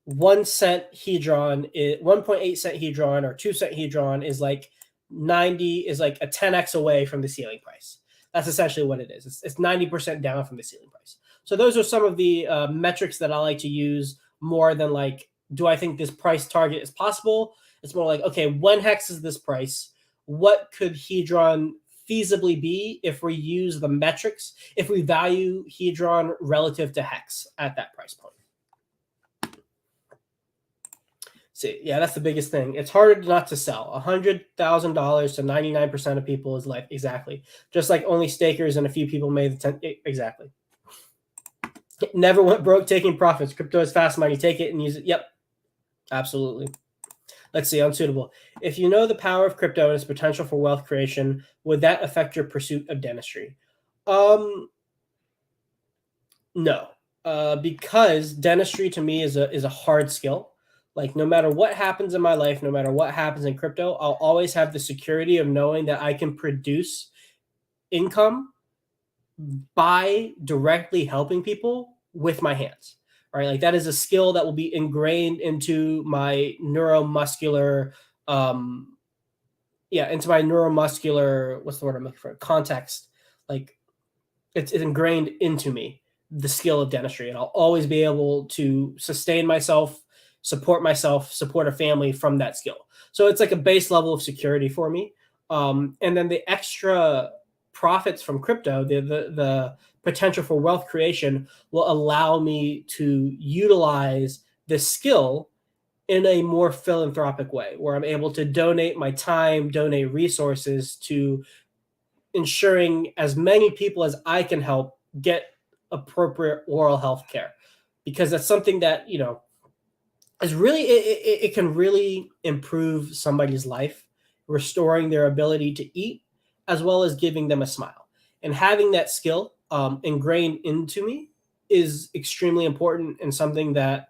1 cent Hedron is 1.8 cent Hedron or 2 cent Hedron is like 90 is like a 10x away from the ceiling price. That's essentially what it is. It's 90% down from the ceiling price. So those are some of the metrics that I like to use more than like, do I think this price target is possible? It's more like, okay, when hex is this price? What could Hedron feasibly be if we use the metrics, if we value Hedron relative to hex at that price point? See, yeah, that's the biggest thing. It's harder not to sell. $100,000 to 99% of people is like, exactly. Just like only stakers and a few people made the 10, exactly. It never went broke taking profits. Crypto is fast money. Take it and use it. Yep, absolutely. Let's see, unsuitable. If you know the power of crypto and its potential for wealth creation, would that affect your pursuit of dentistry? No, because dentistry to me is a hard skill. Like no matter what happens in my life, no matter what happens in crypto, I'll always have the security of knowing that I can produce income by directly helping people with my hands. Right, like that is a skill that will be ingrained into my neuromuscular, into my neuromuscular, what's the word I'm looking for? Context. Like it's ingrained into me the skill of dentistry, and I'll always be able to sustain myself, support a family from that skill. So it's like a base level of security for me. And then the extra profits from crypto, the potential for wealth creation, will allow me to utilize this skill in a more philanthropic way, where I'm able to donate my time, donate resources to ensuring as many people as I can help get appropriate oral health care, because that's something that, you know, is really, it can really improve somebody's life, restoring their ability to eat, as well as giving them a smile. And having that skill ingrained into me is extremely important, and something that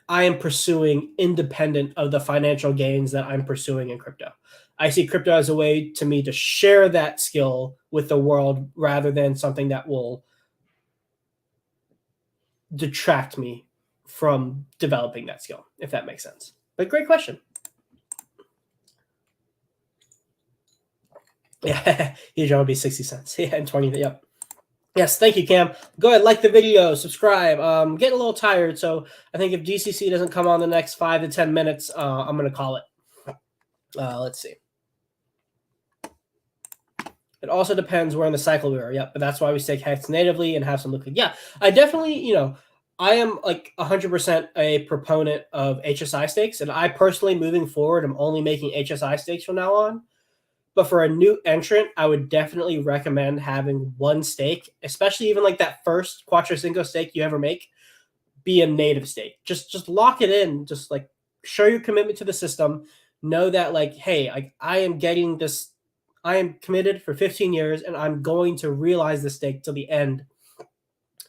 I am pursuing independent of the financial gains that I'm pursuing in crypto. I see crypto as a way to me to share that skill with the world, rather than something that will detract me from developing that skill, if that makes sense. But great question. Yeah, Hedron would be 60 cents. Yeah, and 20. Yep. Yes, thank you, Cam. Go ahead, like the video, subscribe. Getting a little tired, so I think if DCC doesn't come on the next 5 to 10 minutes, I'm going to call it. Let's see. It also depends where in the cycle we are. Yep, but that's why we stake hex natively and have some liquid. Yeah, I definitely, you know, I am like 100% a proponent of HSI stakes, and I personally, moving forward, I'm only making HSI stakes from now on. But for a new entrant, I would definitely recommend having one stake, especially even like that first Quattro Cinco stake you ever make, be a native stake. Just lock it in. Just like show your commitment to the system. Know that like, hey, I am getting this. I am committed for 15 years, and I'm going to realize the stake till the end,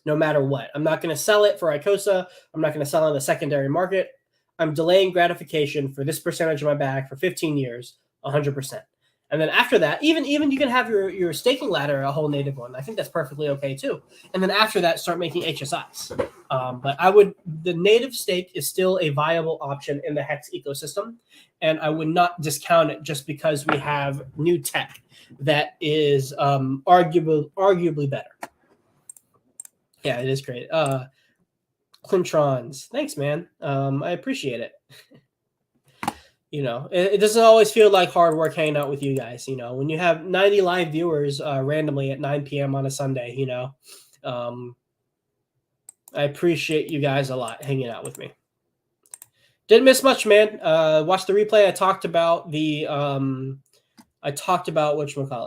no matter what. I'm not going to sell it for Icosa. I'm not going to sell it in the secondary market. I'm delaying gratification for this percentage of my bag for 15 years, 100%. And then after that, even you can have your staking ladder a whole native one. I think that's perfectly okay too. And then after that, start making HSIs. But the native stake is still a viable option in the Hex ecosystem, and I would not discount it just because we have new tech that is arguably better. Yeah, it is great. Clintrons, thanks, man. I appreciate it. You know, it doesn't always feel like hard work hanging out with you guys. You know, when you have 90 live viewers randomly at 9 p.m. on a Sunday, you know, I appreciate you guys a lot hanging out with me. Didn't miss much, man. Watch the replay. I talked about whatchamacallit.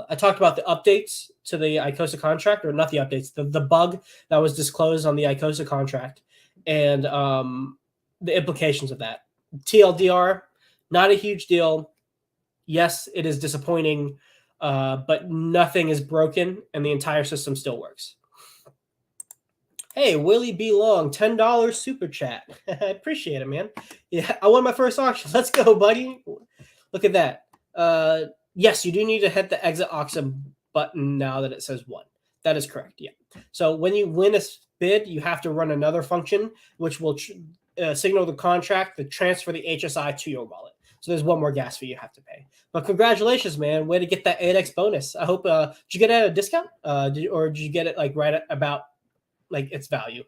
I talked about the updates to the Icosa contract, or not the updates, the bug that was disclosed on the Icosa contract, and the implications of that. TLDR, not a huge deal. Yes, it is disappointing, but nothing is broken, and the entire system still works. Hey, Willie B. Long, $10 super chat. I appreciate it, man. Yeah, I won my first auction. Let's go, buddy. Look at that. Yes, you do need to hit the exit auction button now that it says 1. That is correct, yeah. So when you win a bid, you have to run another function, which will signal the contract to transfer the HSI to your wallet. So there's one more gas fee you have to pay. But congratulations, man. Way to get that 8x bonus. I hope, did you get it at a discount? Or did you get it like right at about like its value?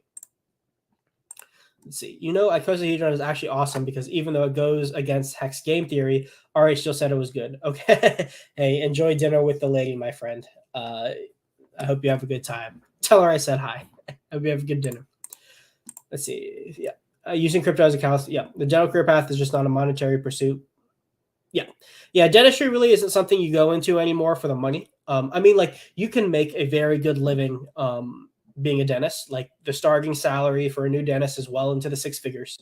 Let's see. You know, Icosa Hedron is actually awesome because even though it goes against Hex game theory, RH still said it was good. Okay. Hey, enjoy dinner with the lady, my friend. I hope you have a good time. Tell her I said hi. I hope you have a good dinner. Let's see. Yeah. Using crypto as accounts. Yeah. The general career path is just not a monetary pursuit. Yeah. Yeah. Dentistry really isn't something you go into anymore for the money. I mean, like, you can make a very good living being a dentist. Like, the starting salary for a new dentist is well into the 6 figures.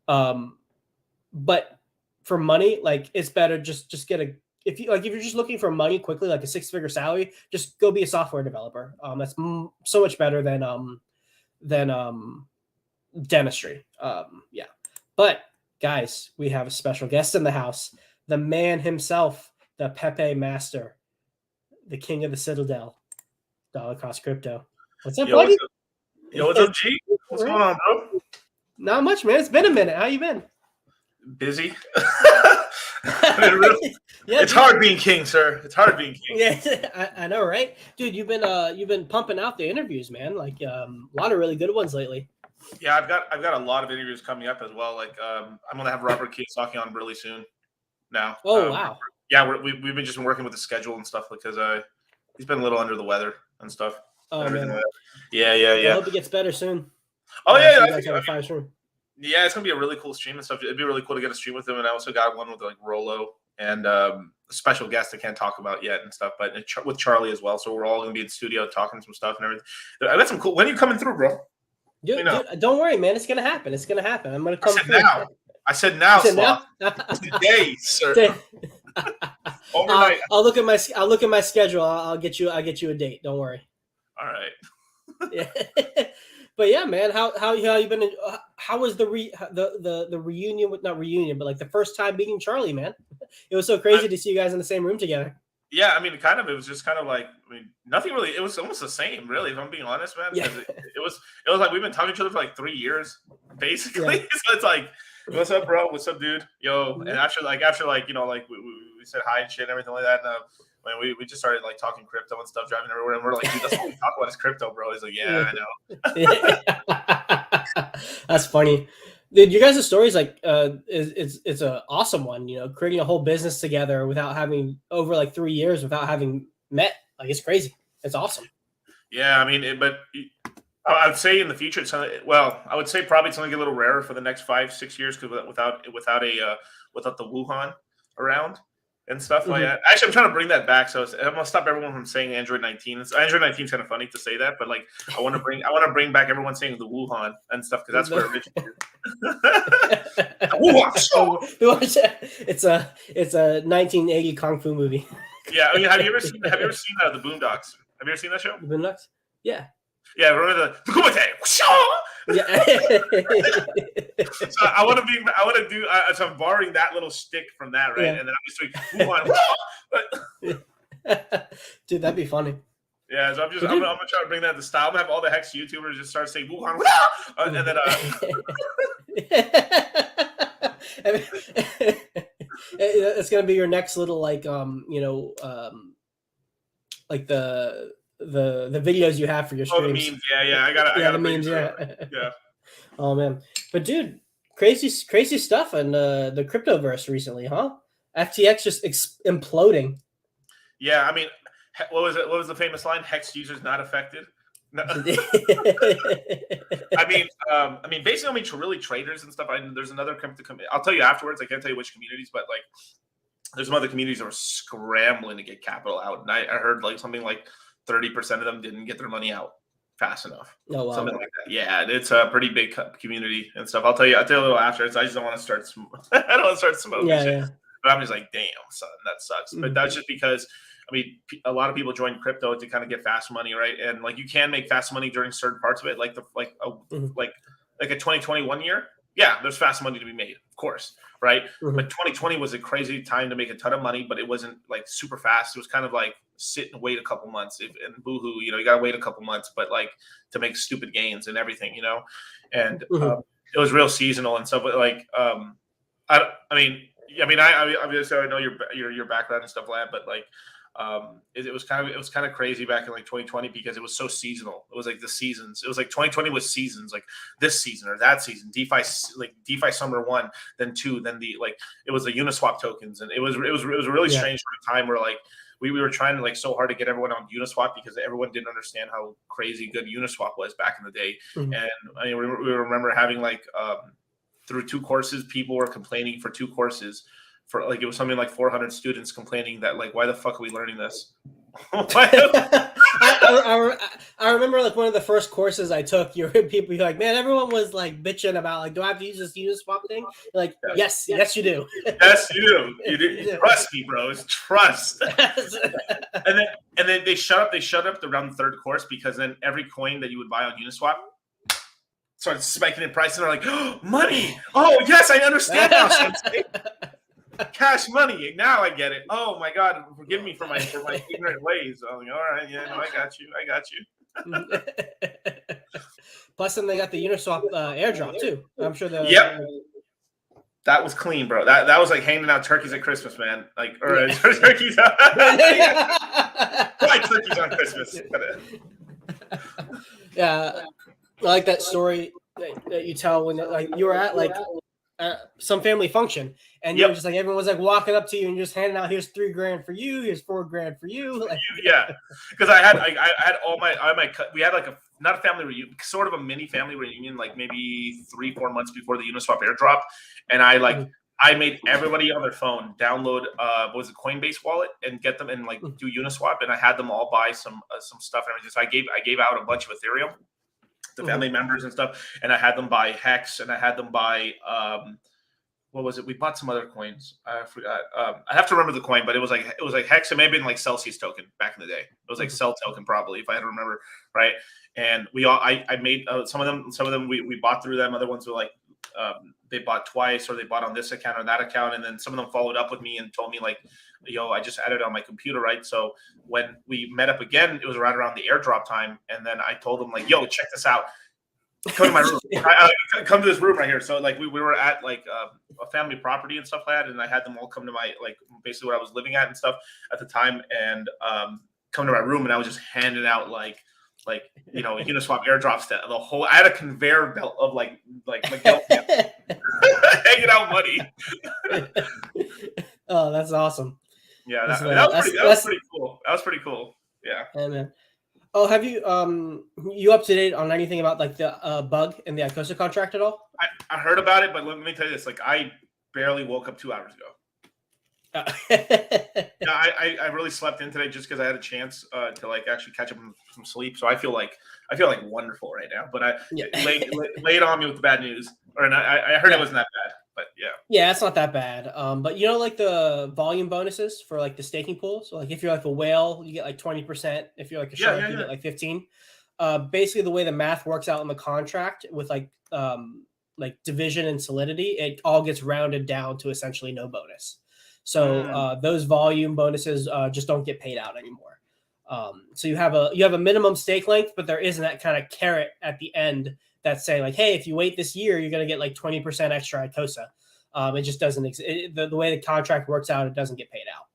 But for money, like, it's better just get if you're just looking for money quickly, like a 6-figure salary, just go be a software developer. That's so much better than dentistry. Yeah. But guys, we have a special guest in the house, the man himself, the Pepe Master, the king of the Citadel, Dollar Cost Crypto. What's up, buddy? What's up, G? What's going on, bro? Not much, man. It's been a minute. How you been? Busy. It's hard being king, sir. It's hard being king. Yeah, I know, right, dude? You've been pumping out the interviews, man. Like a lot of really good ones lately. Yeah, I've got a lot of interviews coming up as well. Like I'm gonna have Robert Kiyosaki on really soon. Now. Oh wow. Yeah, we've been just been working with the schedule and stuff because he's been a little under the weather and stuff. Oh man. Yeah. I hope it gets better soon. Oh yeah, you guys have a fire stream. Yeah, it's gonna be a really cool stream and stuff. It'd be really cool to get a stream with him, and I also got one with like Rolo and a special guest I can't talk about yet and stuff, but with Charlie as well. So we're all gonna be in the studio talking some stuff and everything. I got some cool. When are you coming through, bro? Dude, don't worry, man. It's gonna happen. It's gonna happen. I'm gonna come through. I said now, Sloth. Today, sir. Overnight. I'll look at my schedule. I'll get you a date. Don't worry. All right. Yeah. But yeah, man, how you been? How was the reunion with not reunion, but like the first time meeting Charlie, man? It was so crazy to see you guys in the same room together. Yeah, I mean, it was just kind of like, nothing really. It was almost the same, really. If I'm being honest, man. Yeah. It was like we've been talking to each other for like 3 years, basically. Yeah. So it's like, what's up, bro? What's up, dude? Yo, and after we said hi and shit and everything like that. And we just started like talking crypto and stuff, driving everywhere, and we're like, dude, that's what we talk about is crypto, bro. He's like, yeah, I know. That's funny, dude. You guys' stories like it's an awesome one. Creating a whole business together without having over like 3 years without having met. Like it's crazy. It's awesome. Yeah, I mean, but I would say in the future, I would say probably it's going to get a little rarer for the next 5-6 years because without the Wuhan around. And stuff like that. Actually, I'm trying to bring that back. So I'm gonna stop everyone from saying Android 19. Android 19 is kind of funny to say that, but like I want to bring back everyone saying the Wuhan and stuff because that's where it originated. It's a 1980 kung fu movie. Yeah, I mean, have you ever seen the Boondocks? Have you ever seen that show? The Boondocks? Yeah. Yeah, remember the Kumite? Yeah. So I want to do. So I'm borrowing that little stick from that, right? Yeah. And then I'm just like, dude, that'd be funny. Yeah, so I'm gonna try to bring that to style. I'm gonna have all the Hex YouTubers just start saying Wuhan, and then it's gonna be your next little like like the videos you have for your streams. Oh, the memes. Yeah. I got the memes. Yeah. Oh man, but dude, crazy stuff in the cryptoverse recently, huh? FTX just imploding. Yeah, I mean, what was it? What was the famous line? Hex users not affected. No. I mean, basically, really traders and stuff. There's another crypto community. I'll tell you afterwards. I can't tell you which communities, but like, there's some other communities that were scrambling to get capital out, and I heard like something like 30% of them didn't get their money out fast enough. Oh, wow. Something like that. Yeah, it's a pretty big community and stuff. I'll tell you a little after. I just don't want to start. I don't want to start smoking. Yeah. But I'm just like, damn, son, that sucks. But that's just because. I mean, a lot of people join crypto to kind of get fast money, right? And like you can make fast money during certain parts of it, like a 2021 year. Yeah, there's fast money to be made, of course, right? But 2020 was a crazy time to make a ton of money, but it wasn't like super fast. It was kind of like sit and wait a couple months, and boohoo, you gotta wait a couple months, but like to make stupid gains and everything, And it was real seasonal and stuff. But like, I mean, obviously I know your background and stuff like that, but like. It was kind of crazy back in like 2020 because it was so seasonal. It was like the seasons. It was like 2020 was seasons, like this season or that season. DeFi summer 1, then 2, then it was the Uniswap tokens, and it was a really strange time where like we were trying to like so hard to get everyone on Uniswap because everyone didn't understand how crazy good Uniswap was back in the day. And I mean, we remember having like through 2 courses, people were complaining for 2 courses. For like it was something like 400 students complaining that like why the fuck are we learning this? I remember like one of the first courses I took. You heard people be like, "Man, everyone was like bitching about like, do I have to use this Uniswap thing?" You're like, yes, you do. Yes, you do. You do. Trust me, bro. It's trust. and then they shut up around the 3rd course because then every coin that you would buy on Uniswap started spiking in price, and they're like, oh, money. Oh yes, I understand now. Cash money. Now I get it. Oh my God, forgive me for my ignorant ways. I'm like, all right, yeah, no, I got you. Plus, then they got the Uniswap airdrop too. I'm sure That was clean, bro. That was like handing out turkeys at Christmas, man. Like, or turkeys out. Why turkeys on Christmas? Yeah, I like that story that you tell when like you were at like some family function, and you were just like everyone was like walking up to you and just handing out, here's $3,000 for you, here's $4,000 for you. Like, yeah, because I had all my we had like not a family reunion, sort of a mini family reunion, like maybe 3-4 months before the Uniswap airdrop, and I made everybody on their phone download what was it, Coinbase wallet, and get them and like do Uniswap, and I had them all buy some stuff and everything. So I gave out a bunch of Ethereum to family members and stuff, and I had them buy Hex, and I had them buy what was it? We bought some other coins. I forgot. I have to remember the coin, but it was like Hex. It may have been like Celsius token back in the day. It was like Cell token probably, if I had to remember right. And we all I made some of them we bought through them. Other ones were like they bought twice, or they bought on this account or that account, and then some of them followed up with me and told me like, yo, I just added it on my computer, right? So when we met up again, it was right around the airdrop time, and then I told them like, yo, check this out. Come to my room. Come to this room right here. So like we were at like a family property and stuff like that, and I had them all come to my like basically where I was living at and stuff at the time, and come to my room, and I was just handing out like Uniswap airdrops to the whole. I had a conveyor belt of like Miguel hanging out money. Oh, that's awesome. Yeah, that was pretty cool. That was pretty cool. Yeah. Man. Oh, have you you up to date on anything about like the bug in the Icosa contract at all? I heard about it, but let me tell you this: like I barely woke up 2 hours ago. Yeah, I really slept in today just because I had a chance to like actually catch up on some sleep. So I feel like wonderful right now. But I laid on me with the bad news, I heard it wasn't that bad. But yeah, it's not that bad. But you know, like the volume bonuses for like the staking pool. So like if you're like a whale, you get like 20%. If you're like a shark, you get like 15. Basically, the way the math works out in the contract with like division and solidity, it all gets rounded down to essentially no bonus. So those volume bonuses just don't get paid out anymore. So you have a minimum stake length, but there isn't that kind of carrot at the end that's saying like, hey, if you wait this year, you're going to get like 20% extra Icosa. It just doesn't exist. The way the contract works out, it doesn't get paid out.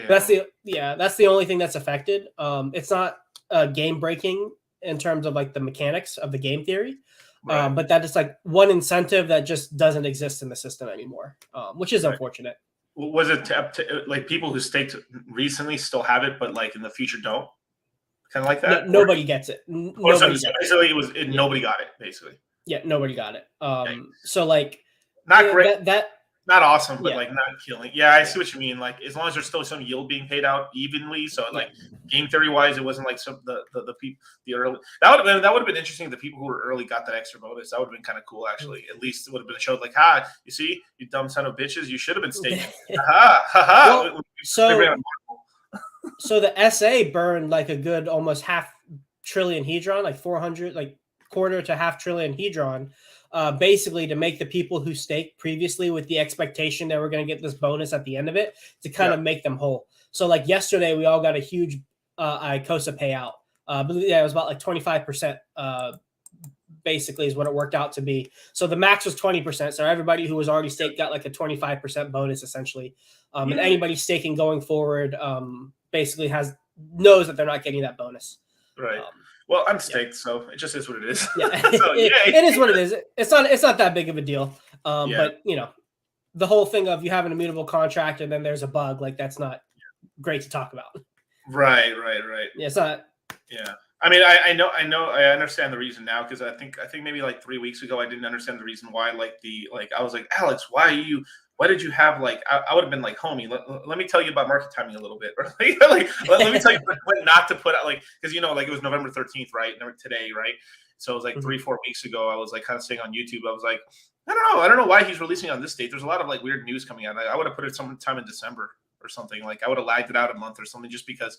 That's the only thing that's affected. It's not game breaking in terms of like the mechanics of the game theory. Right. But that is like one incentive that just doesn't exist in the system anymore, which is unfortunate. Was it like people who staked recently still have it, but like in the future don't? Kind of like that. No, nobody gets it. Nobody nobody got it. Basically. Yeah, nobody got it. So like, not great. That not awesome, but like not killing. Yeah, I see what you mean. Like as long as there's still some yield being paid out evenly. So like game theory wise, it wasn't like some the people the early that would have been interesting if the people who were early got that extra bonus. That would have been kind of cool actually. At least it would have been a show like, you see, you dumb son of bitches, you should have been staking. Well, so the SA burned like a good almost $500 billion Hedron, like 400, like quarter to $500 billion Hedron. Basically to make the people who staked previously with the expectation that we're going to get this bonus at the end of it to kind of make them whole. So like yesterday, we all got a huge Icosa payout. It was about like 25%. Basically is what it worked out to be. So the max was 20%. So everybody who was already staked got like a 25% bonus essentially. And anybody staking going forward basically knows that they're not getting that bonus. Right. Well, I'm staked, so it just is what it is. Yeah, it is what it is. It's not that big of a deal. But you know, the whole thing of you have an immutable contract and then there's a bug, like that's not great to talk about. Right. Yeah, it's not. Yeah. I mean, I understand the reason now because I think maybe like 3 weeks ago I didn't understand the reason why. I was like, Alex, why did you have like? I would have been like, homie, let me tell you about market timing a little bit, or let me tell you when not to put out because like it was November 13th, right? Today, right? So it was like 3-4 weeks ago. I was like kind of saying on YouTube, I was like, I don't know why he's releasing on this date. There's a lot of like weird news coming out. I would have put it sometime in December or something. Like I would have lagged it out a month or something just because.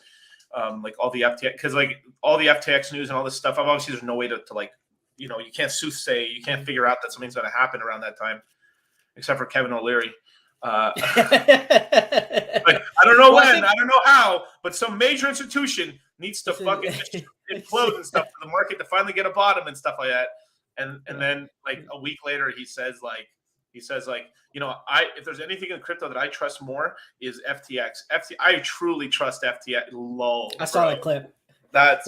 Like all the FTX, because like all the FTX news and all this stuff, obviously there's no way to like, you can't soothsay, you can't figure out that something's going to happen around that time, except for Kevin O'Leary. Like, I don't know when, I don't know how, but some major institution needs to fucking implode and stuff for the market to finally get a bottom and stuff like that. And then like a week later, he says like, He says like, if there's anything in crypto that I trust more is FTX. I truly trust FTX. Lol. I saw that clip. That's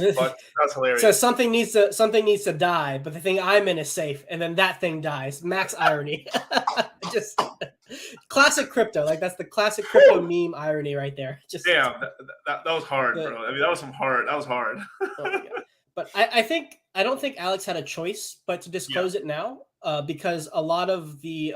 hilarious. So something needs to die, but the thing I'm in is safe, and then that thing dies. Max irony. Just classic crypto. Like that's the classic crypto meme irony right there. Just damn, that was hard, bro. I mean, that was hard. Oh my God. But I don't think Alex had a choice but to disclose it now, because a lot of the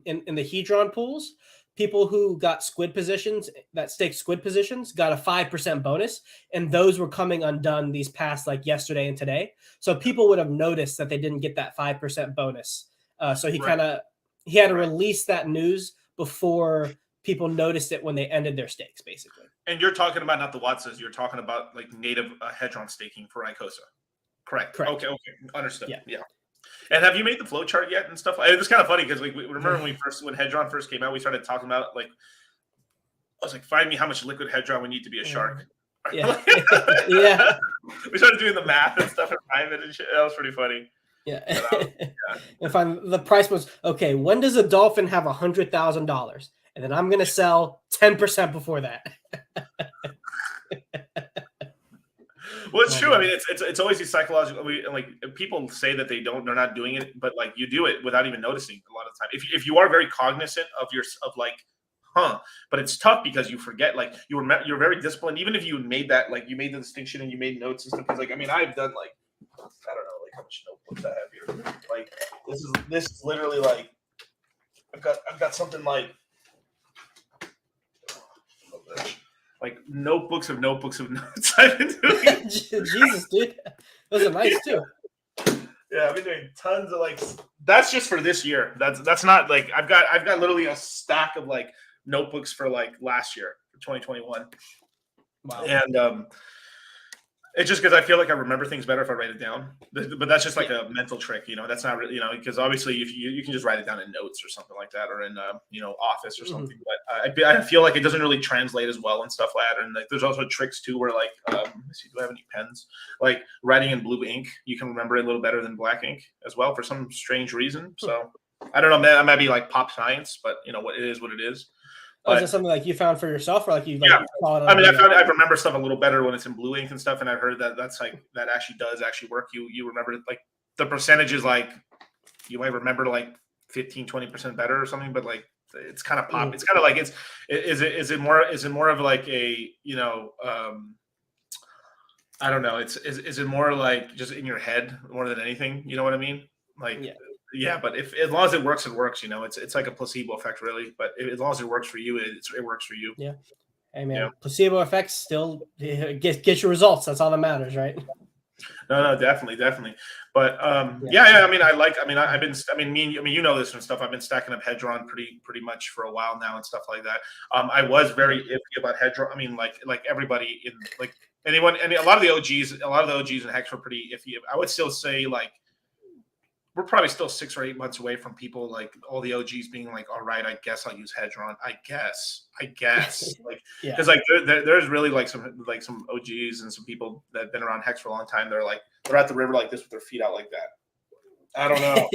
in the Hedron pools, people who got staked squid positions got a 5% bonus, and those were coming undone these past like yesterday and today. So people would have noticed that they didn't get that 5% bonus. So he had to release that news before people noticed it when they ended their stakes, basically. And you're talking about not the Watsas, you're talking about like native Hedron staking for Icosa. Correct. Okay. Understood. Yeah. And have you made the flow chart yet and stuff? It was kind of funny because like remember when Hedron first came out, we started talking about like, I was like, find me how much liquid Hedron we need to be a shark. Yeah. Yeah. We started doing the math and stuff in private and shit. That was pretty funny. Yeah. If the price was okay, when does a dolphin have $100,000? And then I'm gonna sell 10% before that. Well, it's true. I mean, it's always these psychological. Like people say that they're not doing it, but like you do it without even noticing a lot of the time. If you are very cognizant of but it's tough because you forget. Like you're very disciplined, even if you made that, like you made the distinction and you made notes and stuff. Because like I mean, I've done like I don't know like how much notebooks I have here. Like this is literally like I've got something like notebooks of notes I've been doing. Jesus, dude, those are nice too. Yeah, I've been doing tons of like. That's just for this year. That's not like I've got literally a stack of like notebooks for like last year for 2021. Wow. And it's just because I feel like I remember things better if I write it down. But that's just like a mental trick, That's not really, because obviously if you can just write it down in notes or something like that, or in Office or something. But I feel like it doesn't really translate as well and stuff like that. And like there's also tricks too where like let's see, do I have any pens? Like writing in blue ink, you can remember it a little better than black ink as well for some strange reason. So I don't know, that might be like pop science, but what it is what it is. Is it something like you found for yourself, or like you? Saw it on I remember stuff a little better when it's in blue ink and stuff, and I've heard that's like that actually does work. You remember like the percentages, like you might remember like 15-20% better or something, but like it's kind of pop. It's kind of like is it more of like a I don't know. Is it more like just in your head more than anything? You know what I mean? Like. Yeah, but as long as it works, it works. It's like a placebo effect, really. But as long as it works for you, it works for you. Yeah. Hey man, placebo effects still get your results. That's all that matters, right? No, definitely. But yeah. I mean, you know this and stuff. I've been stacking up Hedron pretty much for a while now and stuff like that. I was very iffy about Hedron. I mean, like everybody in like anyone, a lot of the OGs in Hex were pretty iffy. I would still say like. We're probably still 6 or 8 months away from people like all the OGs being like, all right, I guess I'll use Hedron. I guess like, because like there's really like some OGs and some people that have been around Hex for a long time. They're at the river like this with their feet out like that. I don't know.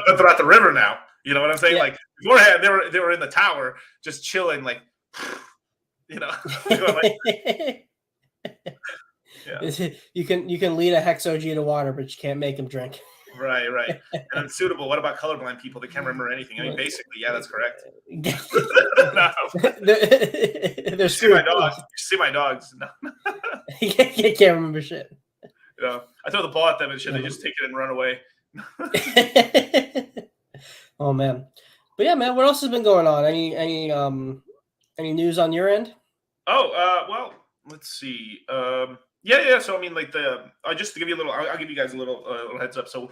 but they're at the river now. You know what I'm saying? Yeah. Like beforehand, they were in the tower just chilling, like, like, yeah. You can lead a Hex OG to water, but you can't make him drink. Right. And unsuitable. What about colorblind people that can't remember anything? I mean, basically, yeah, that's correct. No. You see my dogs. No. You can't remember shit. I throw the ball at them and shit. They just take it and run away. Oh man, but yeah, man. What else has been going on? Any news on your end? Well, let's see. Yeah. So I mean, like just to give you a little, I'll give you guys a little heads up. So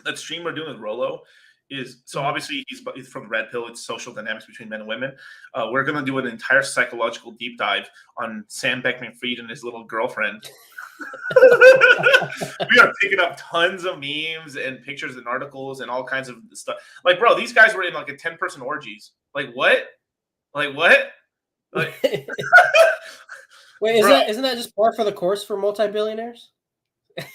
that stream we're doing with Rolo is obviously he's from Red Pill. It's social dynamics between men and women. We're gonna do an entire psychological deep dive on Sam Beckman-Fried and his little girlfriend. We are picking up tons of memes and pictures and articles and all kinds of stuff. Like, bro, these guys were in like a 10-person orgies. Like what? Like, wait, isn't that just par for the course for multi-billionaires?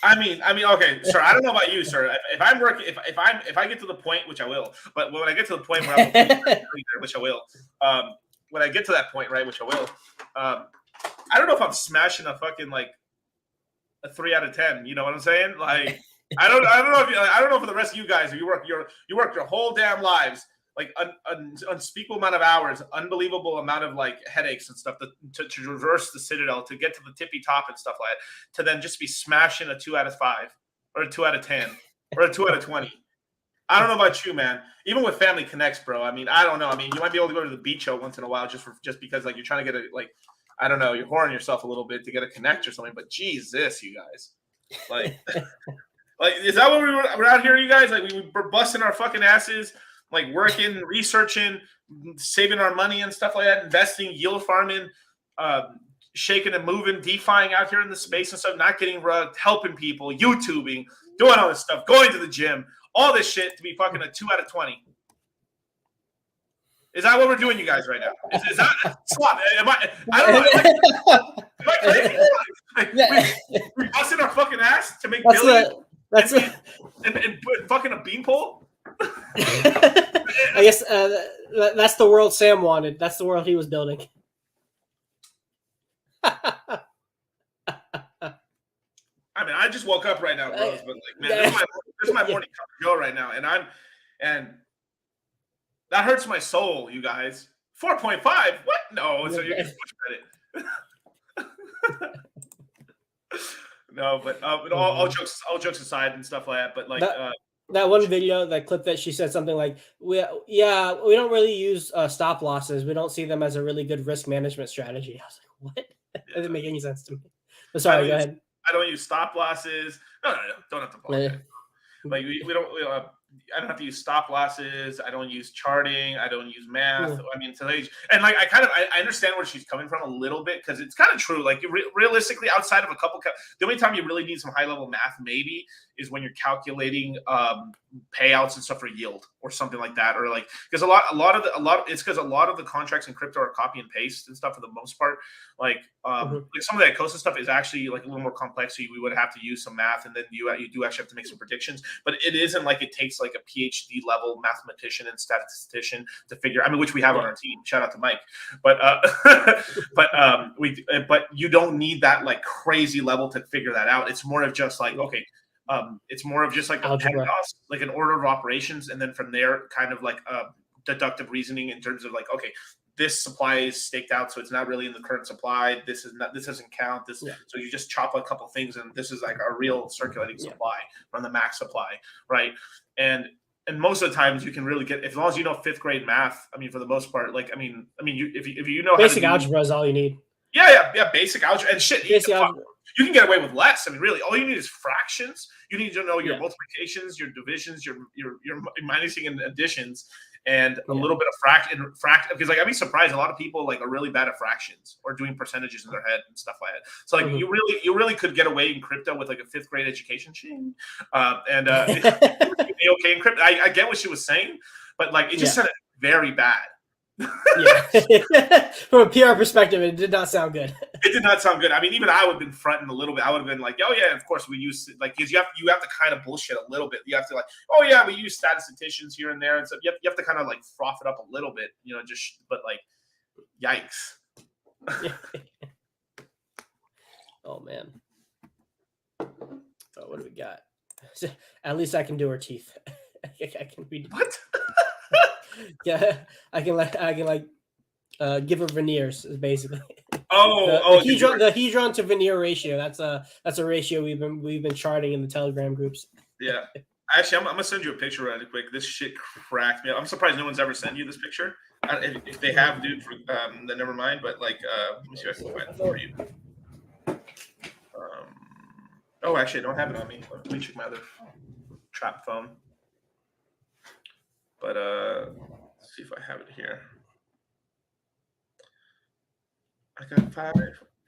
I mean, okay, sir. I don't know about you, sir. If I'm working, if I get to the point, which I will, but when I get to the point where I'm which I will, when I get to that point, right, which I will, I don't know if I'm smashing a fucking like a 3 out of 10. You know what I'm saying? Like, I don't know for the rest of you guys, you work your whole damn lives, like unspeakable amount of hours, unbelievable amount of like headaches and stuff to traverse the Citadel, to get to the tippy top and stuff like that, to then just be smashing a 2 out of 5 or a 2 out of 10 or a 2 out of 20. I don't know about you, man. Even with Family Connects, bro. I mean, I don't know. I mean, you might be able to go to the beach show once in a while just because like you're trying to get a like, I don't know, you're whoring yourself a little bit to get a connect or something. But Jesus, you guys, like. Like, is that what we're out here, you guys? Like, we're busting our fucking asses, like working, researching, saving our money and stuff like that, investing, yield farming, shaking and moving, DeFiing out here in the space and stuff, not getting rugged, helping people, YouTubing, doing all this stuff, going to the gym, all this shit to be fucking a 2 out of 20. Is that what we're doing, you guys, right now? Is that swap? I don't know. Am I crazy? Like, we're busting our fucking ass to make billions. And fucking a beanpole? I guess that's the world Sam wanted. That's the world he was building. I mean, I just woke up right now, bros, but like, man, this is my morning cup of Joe right now, and that hurts my soul, you guys. 4.5? What? No, so you're getting much credit. No, but all jokes aside and stuff like that. But like that one video, that clip that she said something like, we don't really use stop losses. We don't see them as a really good risk management strategy. I was like, what? That doesn't make any sense to me. But sorry, go ahead. I don't use stop losses. No, don't have to apologize. Like I don't have to use stop losses. I don't use charting. I don't use math. I mean, and like I understand where she's coming from a little bit, because it's kind of true. Like realistically, outside of a couple, the only time you really need some high level math maybe is when you're calculating payouts and stuff for yield or something like that, or like because a lot of the contracts in crypto are copy and paste and stuff for the most part. Like like some of the Icosa stuff is actually like a little more complex, so we would have to use some math, and then you do actually have to make some predictions. But it isn't like it takes like a PhD level mathematician and statistician to figure. I mean, which we have on our team. Shout out to Mike. But but you don't need that like crazy level to figure that out. It's more of just like it's more of just like a PEMDAS, like an order of operations, and then from there, kind of like deductive reasoning in terms of like, okay, this supply is staked out, so it's not really in the current supply. This doesn't count. So you just chop a couple things, and this is like a real circulating supply from the max supply, right? And most of the times you can really get, as long as you know 5th grade math. I mean, for the most part, like I mean, if you know basic algebra is all you need. Yeah, basic algebra and shit. You can get away with less. I mean, really, all you need is fractions. You need to know your multiplications, your divisions, your minusing and additions, and a little bit of fraction. Because like I'd be surprised, a lot of people like are really bad at fractions or doing percentages in their head and stuff like that. So like you really could get away in crypto with like a 5th grade education, and be okay in crypto. I get what she was saying, but like it just sounded very bad. From a PR perspective, it did not sound good. It did not sound good. I mean, even I would have been fronting a little bit. I would have been like, "Oh yeah, of course we use like," because you have to kind of bullshit a little bit. You have to like, "Oh yeah, we use statisticians here and there," and so you have to kind of like froth it up a little bit, but like, yikes. Oh man. So what do we got? At least I can do her teeth. I can read what? Yeah, I can give her veneers basically. The Hedron to veneer ratio. That's a ratio we've been charting in the Telegram groups. Yeah, actually, I'm gonna send you a picture really quick. This shit cracked me up. I'm surprised no one's ever sent you this picture. If they have, dude, then never mind. But like, let me see if I can find it for you. Oh, actually, I don't have it on me. Let me check my other trap phone. But let's see if I have it here. I got 5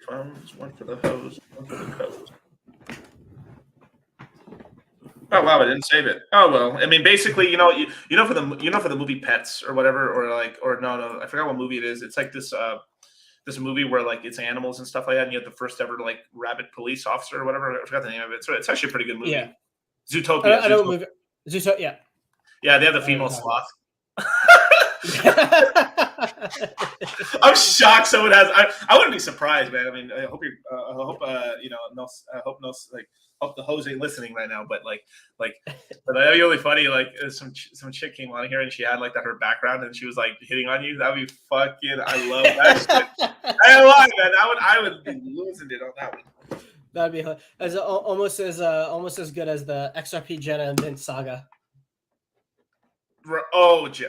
phones, one for the hose, one for the code. Oh wow, I didn't save it. Oh well, I mean, basically, for the movie Pets or whatever, or no, I forgot what movie it is. It's like this this movie where like it's animals and stuff like that, and you have the first ever like rabbit police officer or whatever. I forgot the name of it. So it's actually a pretty good movie. Yeah. Zootopia. I don't move it. Zootopia. Yeah. Yeah, they have the female sloth. I'm shocked someone has. I wouldn't be surprised, man. I mean, I hope you're. I hope you know. No, I hope no. Like, hope the hoes ain't listening right now. But but that'd be really funny. Like, some chick came on here and she had like that her background and she was like hitting on you. That'd be fucking. I love that shit. I love man. I would be losing it on that one. That'd be almost as good as the XRP Jenna and Vince saga. Oh, dude,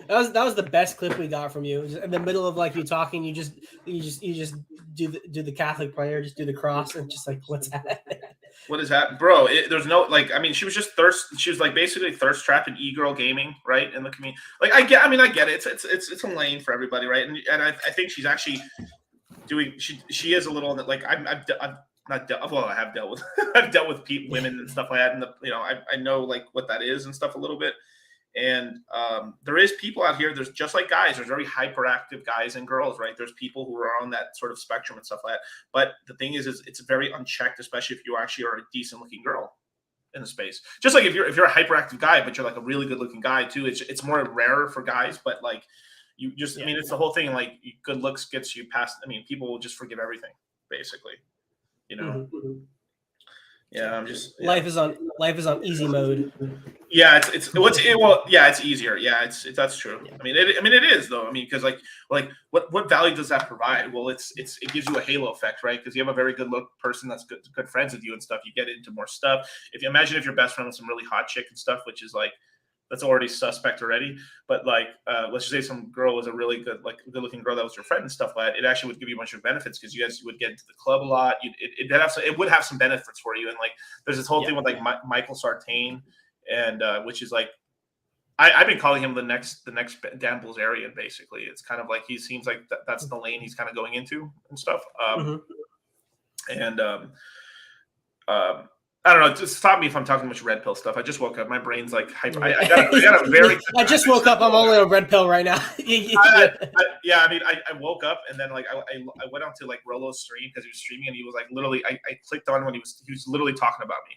that was the best clip we got from you. Just in the middle of like you talking, you just do the Catholic prayer, just do the cross, and just like what's that? What is that, bro? There's no like. I mean, she was just She was like basically thirst trapped in e-girl gaming, right? In the community, like I get it. It's a lane for everybody, right? And I think she's actually doing. She is a little like I'm not well. I have dealt with I've dealt with women and stuff like that, and I know like what that is and stuff a little bit. And there is people out here. There's just like guys. There's very hyperactive guys and girls, right? There's people who are on that sort of spectrum and stuff like that. But the thing is it's very unchecked, especially if you actually are a decent looking girl in the space. Just like if you're a hyperactive guy, but you're like a really good looking guy too. It's more rarer for guys, but like you just I mean it's the whole thing. Like good looks gets you past. I mean people will just forgive everything basically. Mm-hmm. Yeah, I'm just life is on easy mode. Yeah, it's easier. Yeah, that's true. Yeah. I mean it is though. I mean because like what value does that provide? Well, it gives you a halo effect, right? Because you have a very good look person that's good friends with you and stuff. You get into more stuff. If you imagine if you're best friend with some really hot chick and stuff, which is like that's already suspect already. But like, let's just say some girl was a really good looking girl that was your friend and stuff like that. It actually would give you a bunch of benefits because you guys would get into the club a lot. It would have some benefits for you. And like, there's this whole thing with like Michael Sartain, and which is like, I've been calling him the next Dan Bilzerian. Basically, it's kind of like he seems like that's the lane he's kind of going into and stuff. I don't know. Just stop me if I'm talking much red pill stuff. I just woke up. My brain's like hyper. I got a very. I just woke up. I'm only on red pill right now. I mean, I woke up and then like I went on to like Rolo's stream because he was streaming and he was like literally. I clicked on when he was literally talking about me.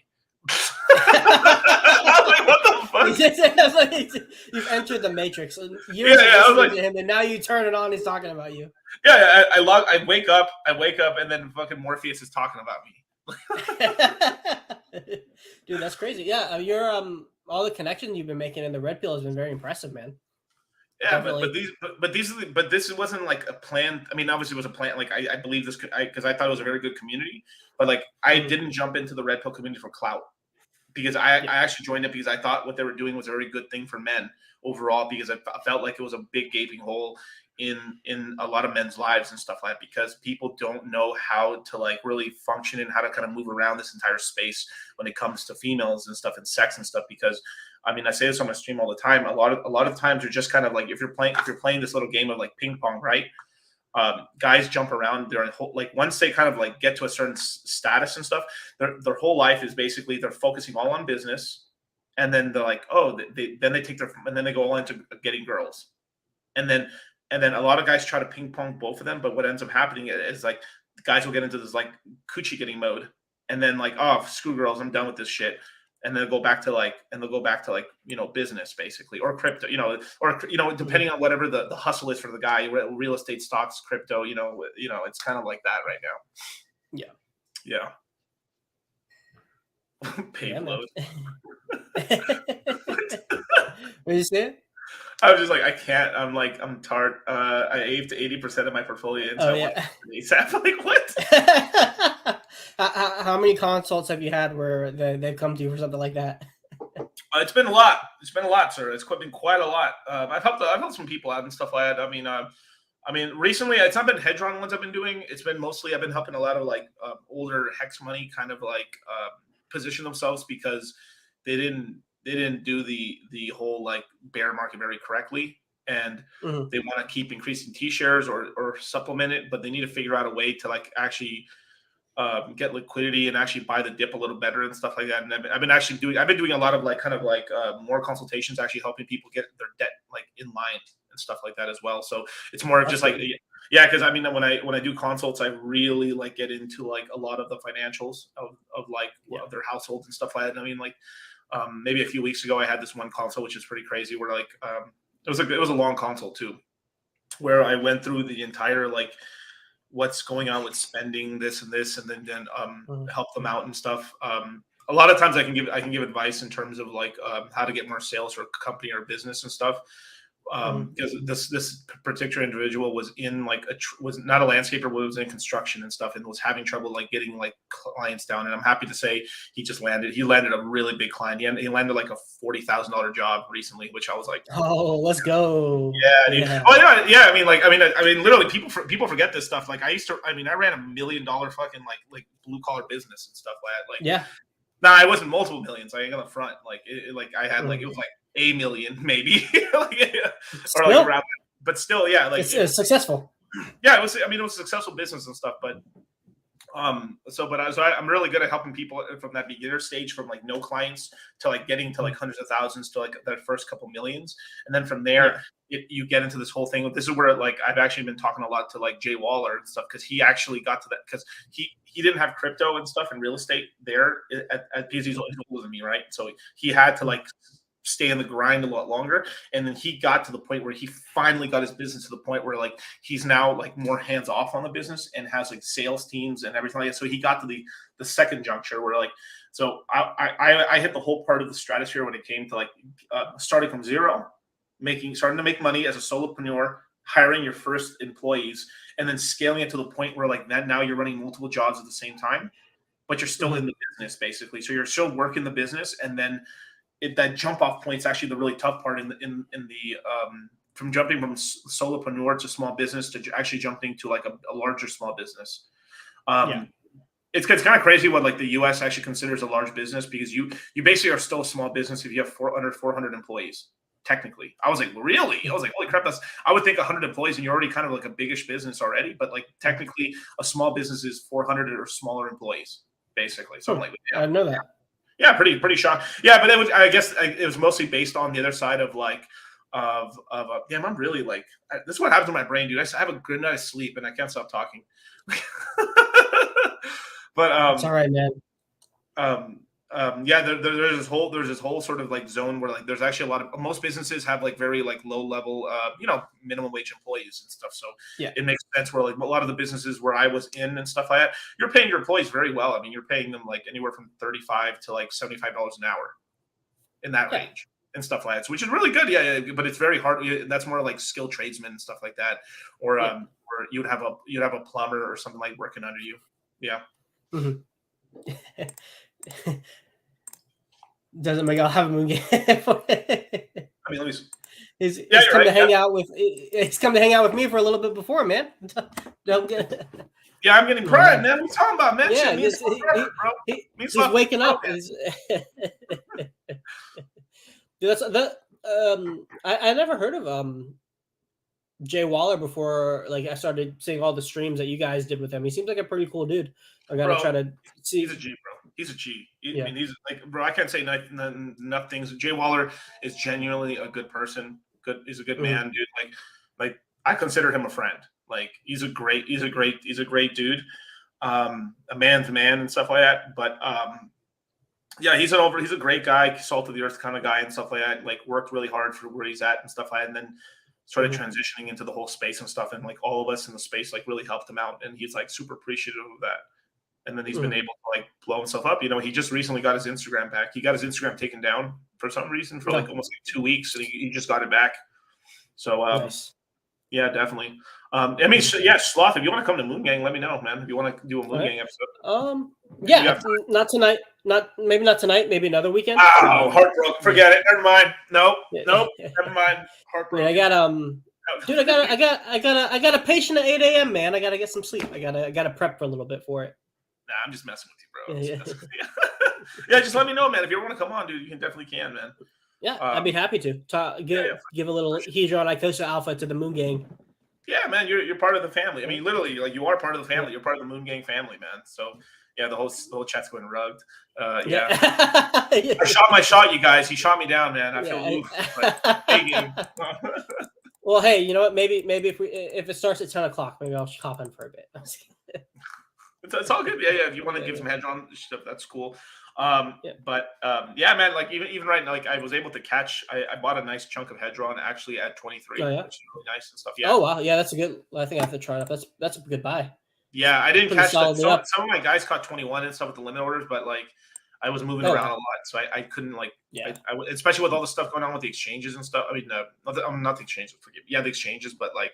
I was like, what the fuck? You've entered the matrix. I was like, to him, and now you turn it on. He's talking about you. Yeah, I wake up, and then fucking Morpheus is talking about me. Dude, that's crazy. Yeah, you're all the connections you've been making in the red pill has been very impressive, man. Yeah, but this wasn't like a plan. I mean, obviously it was a plan. Like I believe this because I thought it was a very good community, but like I didn't jump into the red pill community for clout because I actually joined it because I thought what they were doing was a very good thing for men overall because I felt like it was a big gaping hole in a lot of men's lives and stuff like that because people don't know how to like really function and how to kind of move around this entire space when it comes to females and stuff and sex and stuff because I mean I say this on my stream all the time a lot of times you're just kind of like if you're playing this little game of like ping pong, right? Guys jump around their whole like once they kind of like get to a certain status and stuff their whole life is basically they're focusing all on business and then they're like then they take and then they go all into getting girls and then a lot of guys try to ping pong both of them, but what ends up happening is like the guys will get into this like coochie getting mode, and then like screw girls, I'm done with this shit, and then they'll go back to like business basically or crypto, or depending on whatever the hustle is for the guy, real estate, stocks, crypto, it's kind of like that right now. Yeah. Paid load. What you saying? I was just like, I can't. I'm tired. I aved 80% of my portfolio. ASAP. Like what? How many consults have you had where they've come to you for something like that? It's been a lot. Sir. It's been quite a lot. I've helped some people out and stuff like that. I mean, recently it's not been Hedron ones I've been doing. It's been mostly I've been helping a lot of like older hex money kind of like position themselves because they didn't do the whole like bear market very correctly and they want to keep increasing T-shares or supplement it, but they need to figure out a way to like actually get liquidity and actually buy the dip a little better and stuff like that. And I've been doing a lot of like kind of like more consultations, actually helping people get their debt like in line and stuff like that as well. So it's more of just like, yeah, because I mean, when I do consults, I really like get into like a lot of the financials of like of their households and stuff like that. And I mean, like maybe a few weeks ago, I had this one consult, which is pretty crazy, where like it was a long consult too, where I went through the entire like what's going on with spending this and this, and then help them out and stuff. A lot of times I can give advice in terms of like how to get more sales for a company or business and stuff. Because this particular individual was in like was not a landscaper, but was in construction and stuff, and was having trouble like getting like clients down. And I'm happy to say he landed a really big client. He landed like a $40,000 job recently, which I was like, oh, let's go. Yeah, dude. Yeah. Oh yeah. I mean, literally, people forget this stuff. Like I ran $1 million fucking like blue collar business and stuff like that. Like, yeah. Nah, I wasn't multiple millions. I ain't on the front. Like, I had like it was like $1 million maybe, or like around. But still, yeah, like it's successful. Yeah, it was. I mean, it was a successful business and stuff. But I'm really good at helping people from that beginner stage, from like no clients to like getting to like hundreds of thousands to like that first couple millions, and then from there you get into this whole thing. This is where like I've actually been talking a lot to like Jay Waller and stuff, because he actually got to that because he didn't have crypto and stuff and real estate there at because he's older than me, right? So he had to like stay in the grind a lot longer, and then he got to the point where he finally got his business to the point where like he's now like more hands off on the business and has like sales teams and everything like that. So he got to the second juncture where like, so I hit the whole part of the stratosphere when it came to like starting from zero, starting to make money as a solopreneur, hiring your first employees, and then scaling it to the point where like that now you're running multiple jobs at the same time, but you're still in the business basically. So you're still working the business, and then that jump off point is actually the really tough part in the from jumping from solopreneur to small business to actually jumping to like a larger small business. It's kind of crazy what like the U.S. actually considers a large business, because you basically are still a small business if you have 400 employees. Technically, I was like, really? I was like, holy crap! I would think 100 employees and you're already kind of like a biggish business already. But like technically, a small business is 400 or smaller employees, basically. So I'm like, I know that. Yeah, pretty shocked. Yeah, but I guess it was mostly based on the other side of like damn, I'm really like, this is what happens to my brain, dude. I have a good night's sleep and I can't stop talking. But it's all right, man. Yeah, there's this whole sort of like zone where like there's actually most businesses have like very like low level minimum wage employees and stuff. So it makes sense where like a lot of the businesses where I was in and stuff like that, you're paying your employees very well. I mean, you're paying them like anywhere from $35 to like $75 an hour in that range and stuff like that. So, which is really good. Yeah, but it's very hard. That's more like skilled tradesmen and stuff like that, or you'd have a plumber or something like working under you. Yeah. Mm-hmm. Doesn't make I'll have a moon game. I mean, let me see. He's come to hang out with. He's come to hang out with me for a little bit before, man. Don't get. Yeah, I'm getting pride, man. What are you talking about, man? Yeah, he's waking up. Dude, I never heard of Jay Waller before. Like I started seeing all the streams that you guys did with him. He seems like a pretty cool dude. I gotta try to see. He's a G, bro. He's a G. I mean, he's like, bro. I can't say enough things. Jay Waller is genuinely a good person. He's a good man, dude. Like I consider him a friend. Like he's a great dude. A man's man and stuff like that. But yeah, he's a great guy, salt of the earth kind of guy and stuff like that. Like worked really hard for where he's at and stuff like that. And then started transitioning into the whole space and stuff. And like all of us in the space like really helped him out. And he's like super appreciative of that. And then he's been able to like blow himself up. You know, he just recently got his Instagram back. He got his Instagram taken down for some reason for like almost like 2 weeks, and he just got it back. So nice. Yeah, definitely. I mean, yeah, Sloth, if you want to come to Moon Gang, let me know, man. If you want to do a Moon Gang episode. Yeah, not tonight. Maybe not tonight. Maybe another weekend. Oh, heartbroken. Forget it. Never mind. Nope. Never mind. Heartbroken. I got dude, I got a patient at 8 a.m. man. I gotta get some sleep. I gotta prep for a little bit for it. Nah, I'm just messing with you, bro. Yeah, just let me know, man. If you ever want to come on, dude, you definitely can, man. Yeah, I'd be happy to give a little Hedron Icosa Alpha to the Moon Gang. Yeah, man, you're part of the family. I mean, literally, like you are part of the family. You're part of the Moon Gang family, man. So yeah, the whole chat's going rugged. Yeah. I shot my shot, you guys. He shot me down, man. I feel loose. But, hey, well, hey, you know what? Maybe if it starts at 10 o'clock, maybe I'll hop in for a bit. It's all good. Yeah. If you want to give some Hedron stuff, that's cool. But yeah, man, like even right now, like I was able to catch. I bought a nice chunk of Hedron actually at 23, oh, yeah? which is really nice and stuff. Yeah. Oh wow, yeah, that's a good. I think I have to try it. That's a good buy. Yeah, I didn't catch that. Some of my guys caught 21 and stuff with the limit orders, but like I was moving around a lot, so I couldn't like. Yeah. Especially with all the stuff going on with the exchanges and stuff. I mean, not the exchanges. Forgive me. Yeah, the exchanges, but like.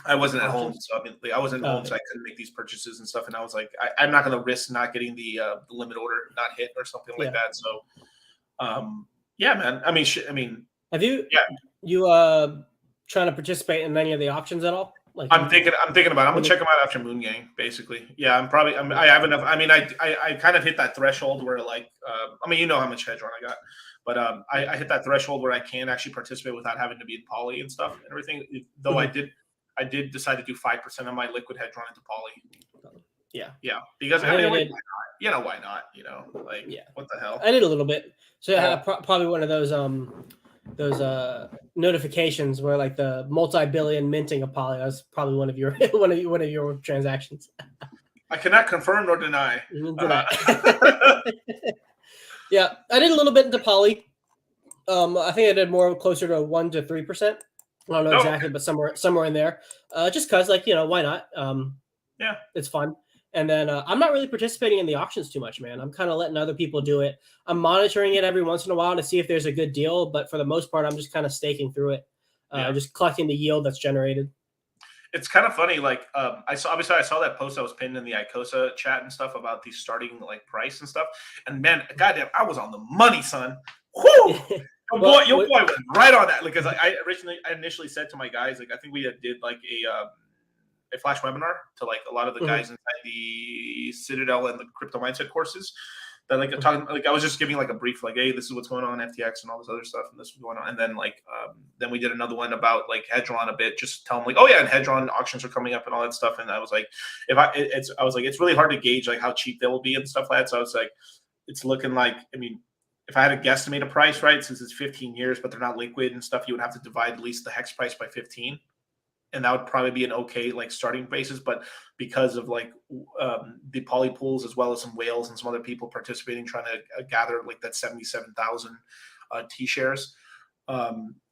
I wasn't at home, so I mean, I wasn't home, so I couldn't make these purchases and stuff. And I was like, I'm not going to risk not getting the limit order not hit or something like that. So, yeah, man. I mean, have you? Yeah. You trying to participate in any of the auctions at all? Like, I'm thinking about it. I'm gonna check them out after Moon Gang, basically. Yeah, I have enough. I mean, I kind of hit that threshold where like, I mean, you know how much Hedron I got, but I hit that threshold where I can actually participate without having to be in poly and stuff and everything. Though I did decide to do 5% of my liquid Hedron into poly. Yeah, because I mean, why not? You know, why not? You know, like, what the hell? I did a little bit. So probably one of those notifications where like the multi-billion minting of poly. That's probably one of your transactions. I cannot confirm nor deny. Yeah, I did a little bit into poly. I think I did more closer to 1 to 3%. I don't know exactly, but somewhere in there. Just cause like, you know, why not? Yeah, it's fun. And then I'm not really participating in the auctions too much, man. I'm kind of letting other people do it. I'm monitoring it every once in a while to see if there's a good deal, but for the most part, I'm just kind of staking through it, just collecting the yield that's generated. It's kind of funny. Like I saw that post that was pinned in the Icosa chat and stuff about the starting like price and stuff. And man, goddamn, I was on the money, son. Whoo! Your boy was right on that. Because I initially said to my guys, like I think we did like a flash webinar to like a lot of the guys inside the Citadel and the crypto mindset courses. That like talking, like I was just giving like a brief, like, hey, this is what's going on in FTX and all this other stuff, and this is going on. And then like then we did another one about like Hedron a bit, just tell them like, oh yeah, and Hedron auctions are coming up and all that stuff. And I was like, it's really hard to gauge like how cheap they will be and stuff like that. So I was like, it's looking like, I mean, if I had to guesstimate a price, right, since it's 15 years, but they're not liquid and stuff, you would have to divide at least the hex price by 15. And that would probably be an okay like starting basis, but because of like the poly pools as well as some whales and some other people participating, trying to gather like that 77,000 T shares,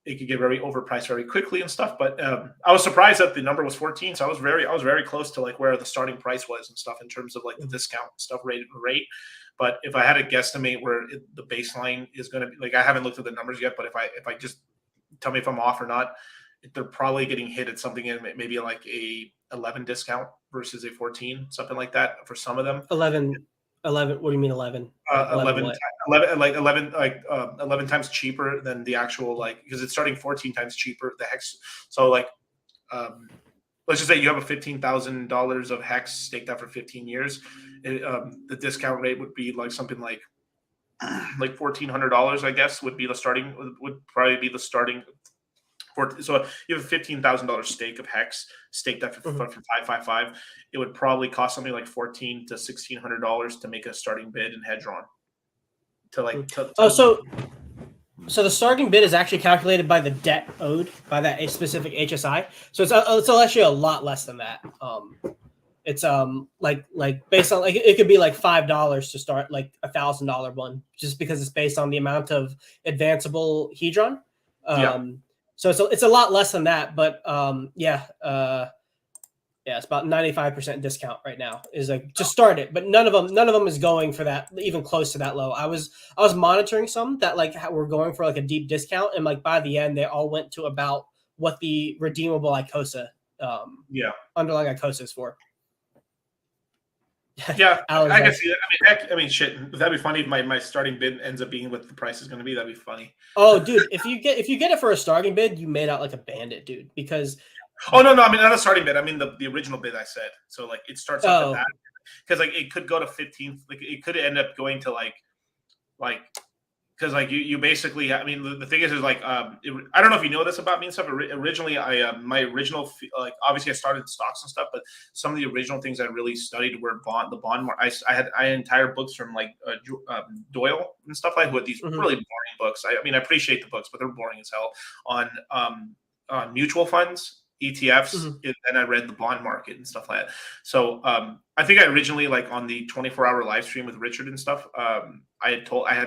it could get very overpriced very quickly and stuff. But I was surprised that the number was 14, so I was very close to like where the starting price was and stuff in terms of like the discount stuff rate. But if I had to guesstimate where the baseline is going to be, like I haven't looked at the numbers yet, but if I just tell me if I'm off or not. They're probably getting hit at something in maybe like a 11 discount versus a 14, something like that for some of them. 11. What do you mean 11? 11 times cheaper than the actual, like, because it's starting 14 times cheaper, the hex. So like, let's just say you have a $15,000 of hex staked out for 15 years. The discount rate would be like something like $1,400, I guess, would probably be the starting. So you have a $15,000 stake of hex staked up for 555. It would probably cost something like $1,400 to $1,600 to make a starting bid in Hedron. So the starting bid is actually calculated by the debt owed by that specific HSI. So it's actually a lot less than that. It's like based on like it could be like $5 to start like $1,000 one, just because it's based on the amount of advanceable Hedron. So it's a lot less than that, but it's about 95% discount right now is like to start it, but none of them is going for that even close to that low. I was monitoring some that like were going for like a deep discount, and like by the end they all went to about what the redeemable Icosa underlying Icosa is for. Yeah, I can see that. I mean, shit. That'd be funny if my starting bid ends up being what the price is going to be. That'd be funny. Oh, dude, if you get it for a starting bid, you made out like a bandit, dude. Because oh no, I mean not a starting bid. I mean the original bid I said. So like it starts off at that because like it could go to 15th. Like it could end up going to like because like you basically, I mean, the thing is like I don't know if you know this about me and stuff. Originally, my original like obviously I started in stocks and stuff, but some of the original things I really studied were the bond market. I had entire books from like Doyle and stuff like with these really boring books. I mean, I appreciate the books, but they're boring as hell on mutual funds, ETFs, and I read the bond market and stuff like that. So I think I originally, like on the 24-hour live stream with Richard and stuff, I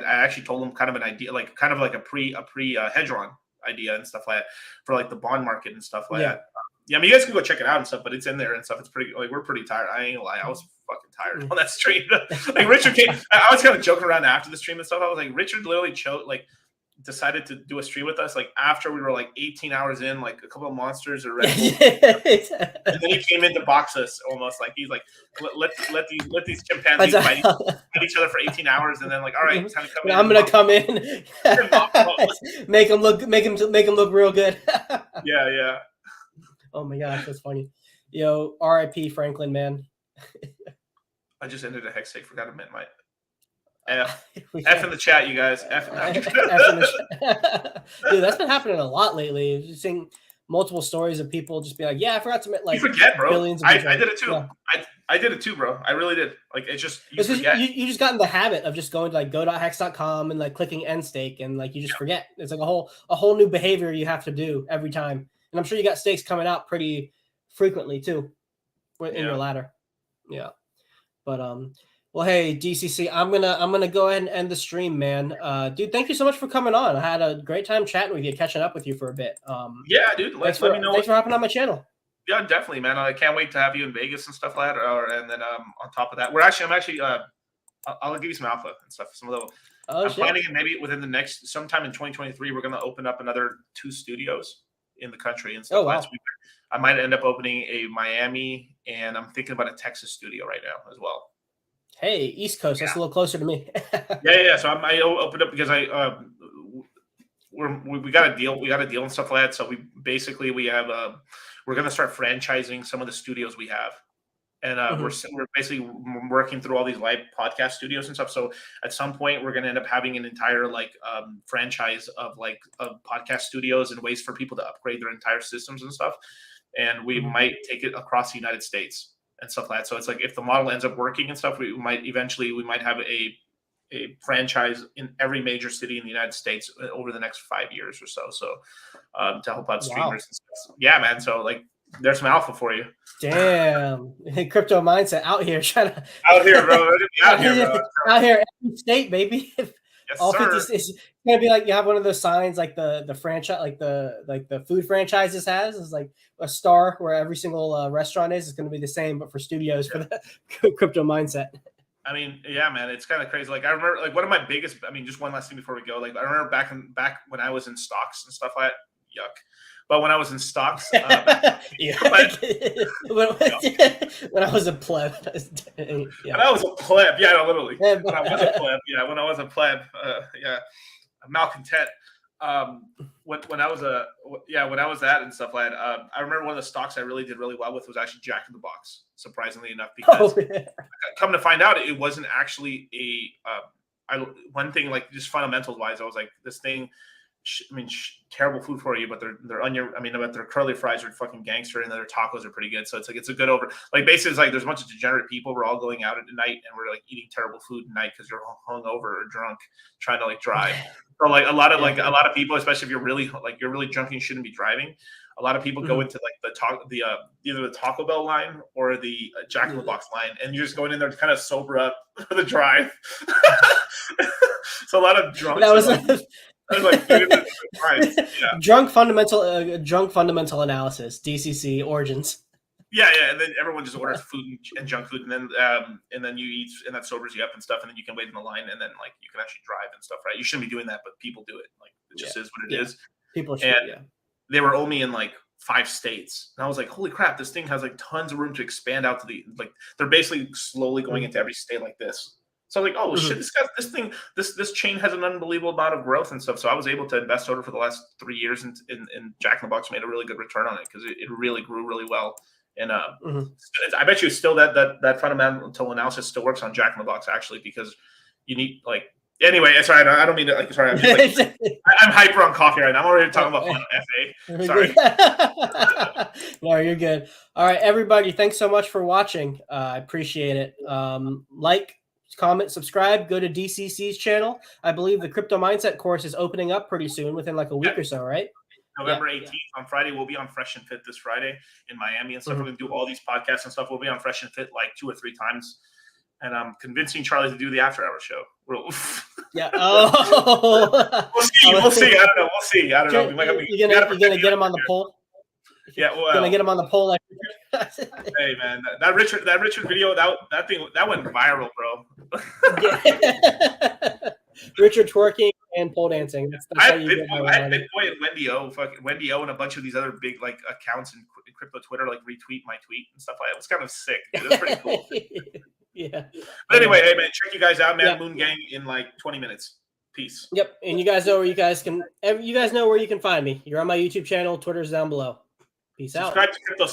actually told him kind of an idea, like kind of like a pre Hedron idea and stuff like that for like the bond market and stuff like that. Yeah, I mean, you guys can go check it out and stuff, but it's in there and stuff. It's pretty, like, we're pretty tired. I ain't gonna lie, I was fucking tired on that stream. Like Richard came, I was kind of joking around after the stream and stuff. I was like, Richard literally decided to do a stream with us like after we were like 18 hours in, like a couple of monsters or Red Bull. And then he came in to box us almost like he's like let these chimpanzees fight each other for 18 hours and then like, all right, time to come in. I'm gonna come in. make him look real good. Yeah. Oh my gosh, that's funny. Yo, R.I.P. Franklin, man. I just ended a hex tape, forgot to mint my F in the chat, you guys. F in the chat. Dude, that's been happening a lot lately. Just seeing multiple stories of people just be like, "Yeah, I forgot to like." You forget, bro. Billions of I did it too. Yeah. I did it too, bro. I really did. Like it's just you just got in the habit of just going to like go.hex.com and like clicking end stake and like you just forget. It's like a whole new behavior you have to do every time. And I'm sure you got stakes coming out pretty frequently too in your ladder. Yeah, but well, hey, DCC, I'm gonna go ahead and end the stream, man. Dude, thank you so much for coming on. I had a great time chatting with you, catching up with you for a bit. Yeah, dude. Let me know. Thanks for hopping on my channel. Yeah, definitely, man. I can't wait to have you in Vegas and stuff like that. And then on top of that, I'll give you some alpha and stuff. I'm planning maybe within the next sometime in 2023, we're gonna open up another 2 studios in the country and stuff like that. So I might end up opening a Miami, and I'm thinking about a Texas studio right now as well. Hey, East Coast. That's a little closer to me. Yeah. So I opened up because we got a deal. We got a deal and stuff like that. So we're going to start franchising some of the studios we have, and we're basically working through all these live podcast studios and stuff. So at some point, we're going to end up having an entire franchise of podcast studios and ways for people to upgrade their entire systems and stuff. And we might take it across the United States and stuff like that. So it's like if the model ends up working and stuff, we might have a franchise in every major city in the United States over the next 5 years or so. So to help out streamers and stuff. Yeah, man. So like there's some alpha for you. Damn. Crypto mindset out here trying to out here, bro. Out here, every state, baby. Yes, all 50 sir. It's gonna be like you have one of those signs like the franchise, like the food franchises has is like a star where every single restaurant is. It's gonna be the same, but for studios for the crypto mindset. I mean, yeah, man, it's kind of crazy. Like I remember, like one of my biggest. I mean, just one last thing before we go. Like I remember back when I was in stocks and stuff like that. Yuck. But when I was in stocks, when I was a pleb, when I was a pleb, yeah, no, literally. When I was a pleb, when I was a pleb, a malcontent. When I was that and stuff like that. I remember one of the stocks I really did really well with was actually Jack in the Box. Surprisingly enough, because come to find out, it wasn't actually one thing like just fundamentals wise. I was like, this thing. Terrible food for you, but their curly fries are fucking gangster, and their tacos are pretty good. So it's a good over. Like basically, it's like there's a bunch of degenerate people. We're all going out at night, and we're like eating terrible food at night because you're hungover or drunk, trying to like drive. So like a lot of people, especially if you're really drunk and you shouldn't be driving. A lot of people go into like either the Taco Bell line or the Jack in the Box line, and you're just going in there to kind of sober up for the drive. So a lot of drunks. That was drunk fundamental analysis, DCC origins. Yeah, and then everyone just orders food and junk food, and then you eat, and that sobers you up and stuff, and then you can wait in the line, and then like you can actually drive and stuff, right? You shouldn't be doing that, but people do it. Like it just is what it is. People should. They were only in like 5 states, and I was like, holy crap, this thing has like tons of room to expand out to they're basically slowly going into every state like this. So I'm like, oh shit, this chain has an unbelievable amount of growth and stuff. So I was able to invest over for the last 3 years in Jack in the Box, made a really good return on it because it really grew really well. And I bet you still that fundamental analysis still works on Jack in the Box actually, because you need like Anyway, sorry, I don't mean to like. Sorry, I'm just like I'm hyper on coffee right now. I'm already talking about FA. Sorry. No, you're good. All right, everybody. Thanks so much for watching. I appreciate it. Like, comment, subscribe. Go to DCC's channel. I believe the Crypto Mindset course is opening up pretty soon, within like a week or so, right? November 18th on Friday. We'll be on Fresh and Fit this Friday in Miami and stuff. We're going to do all these podcasts and stuff. We'll be on Fresh and Fit like 2 or 3 times. And I'm convincing Charlie to do the after hour show. Yeah. Oh. We'll see. I don't know. We'll see. I don't know. You're gonna get him on the poll. Yeah, well, gonna get him on the poll. Hey man, that Richard video that went viral, bro. Richard twerking and pole dancing. I had Bitboy and Wendy O and a bunch of these other big like accounts in crypto Twitter like retweet my tweet and stuff like that. It was kind of sick. It was pretty cool. Yeah. But anyway, hey man, check you guys out, man. Yeah. Moon Gang in like 20 minutes. Peace. Yep. And you guys know where you guys can find me. You're on my YouTube channel. Twitter's down below. Peace out. Subscribe to Crypto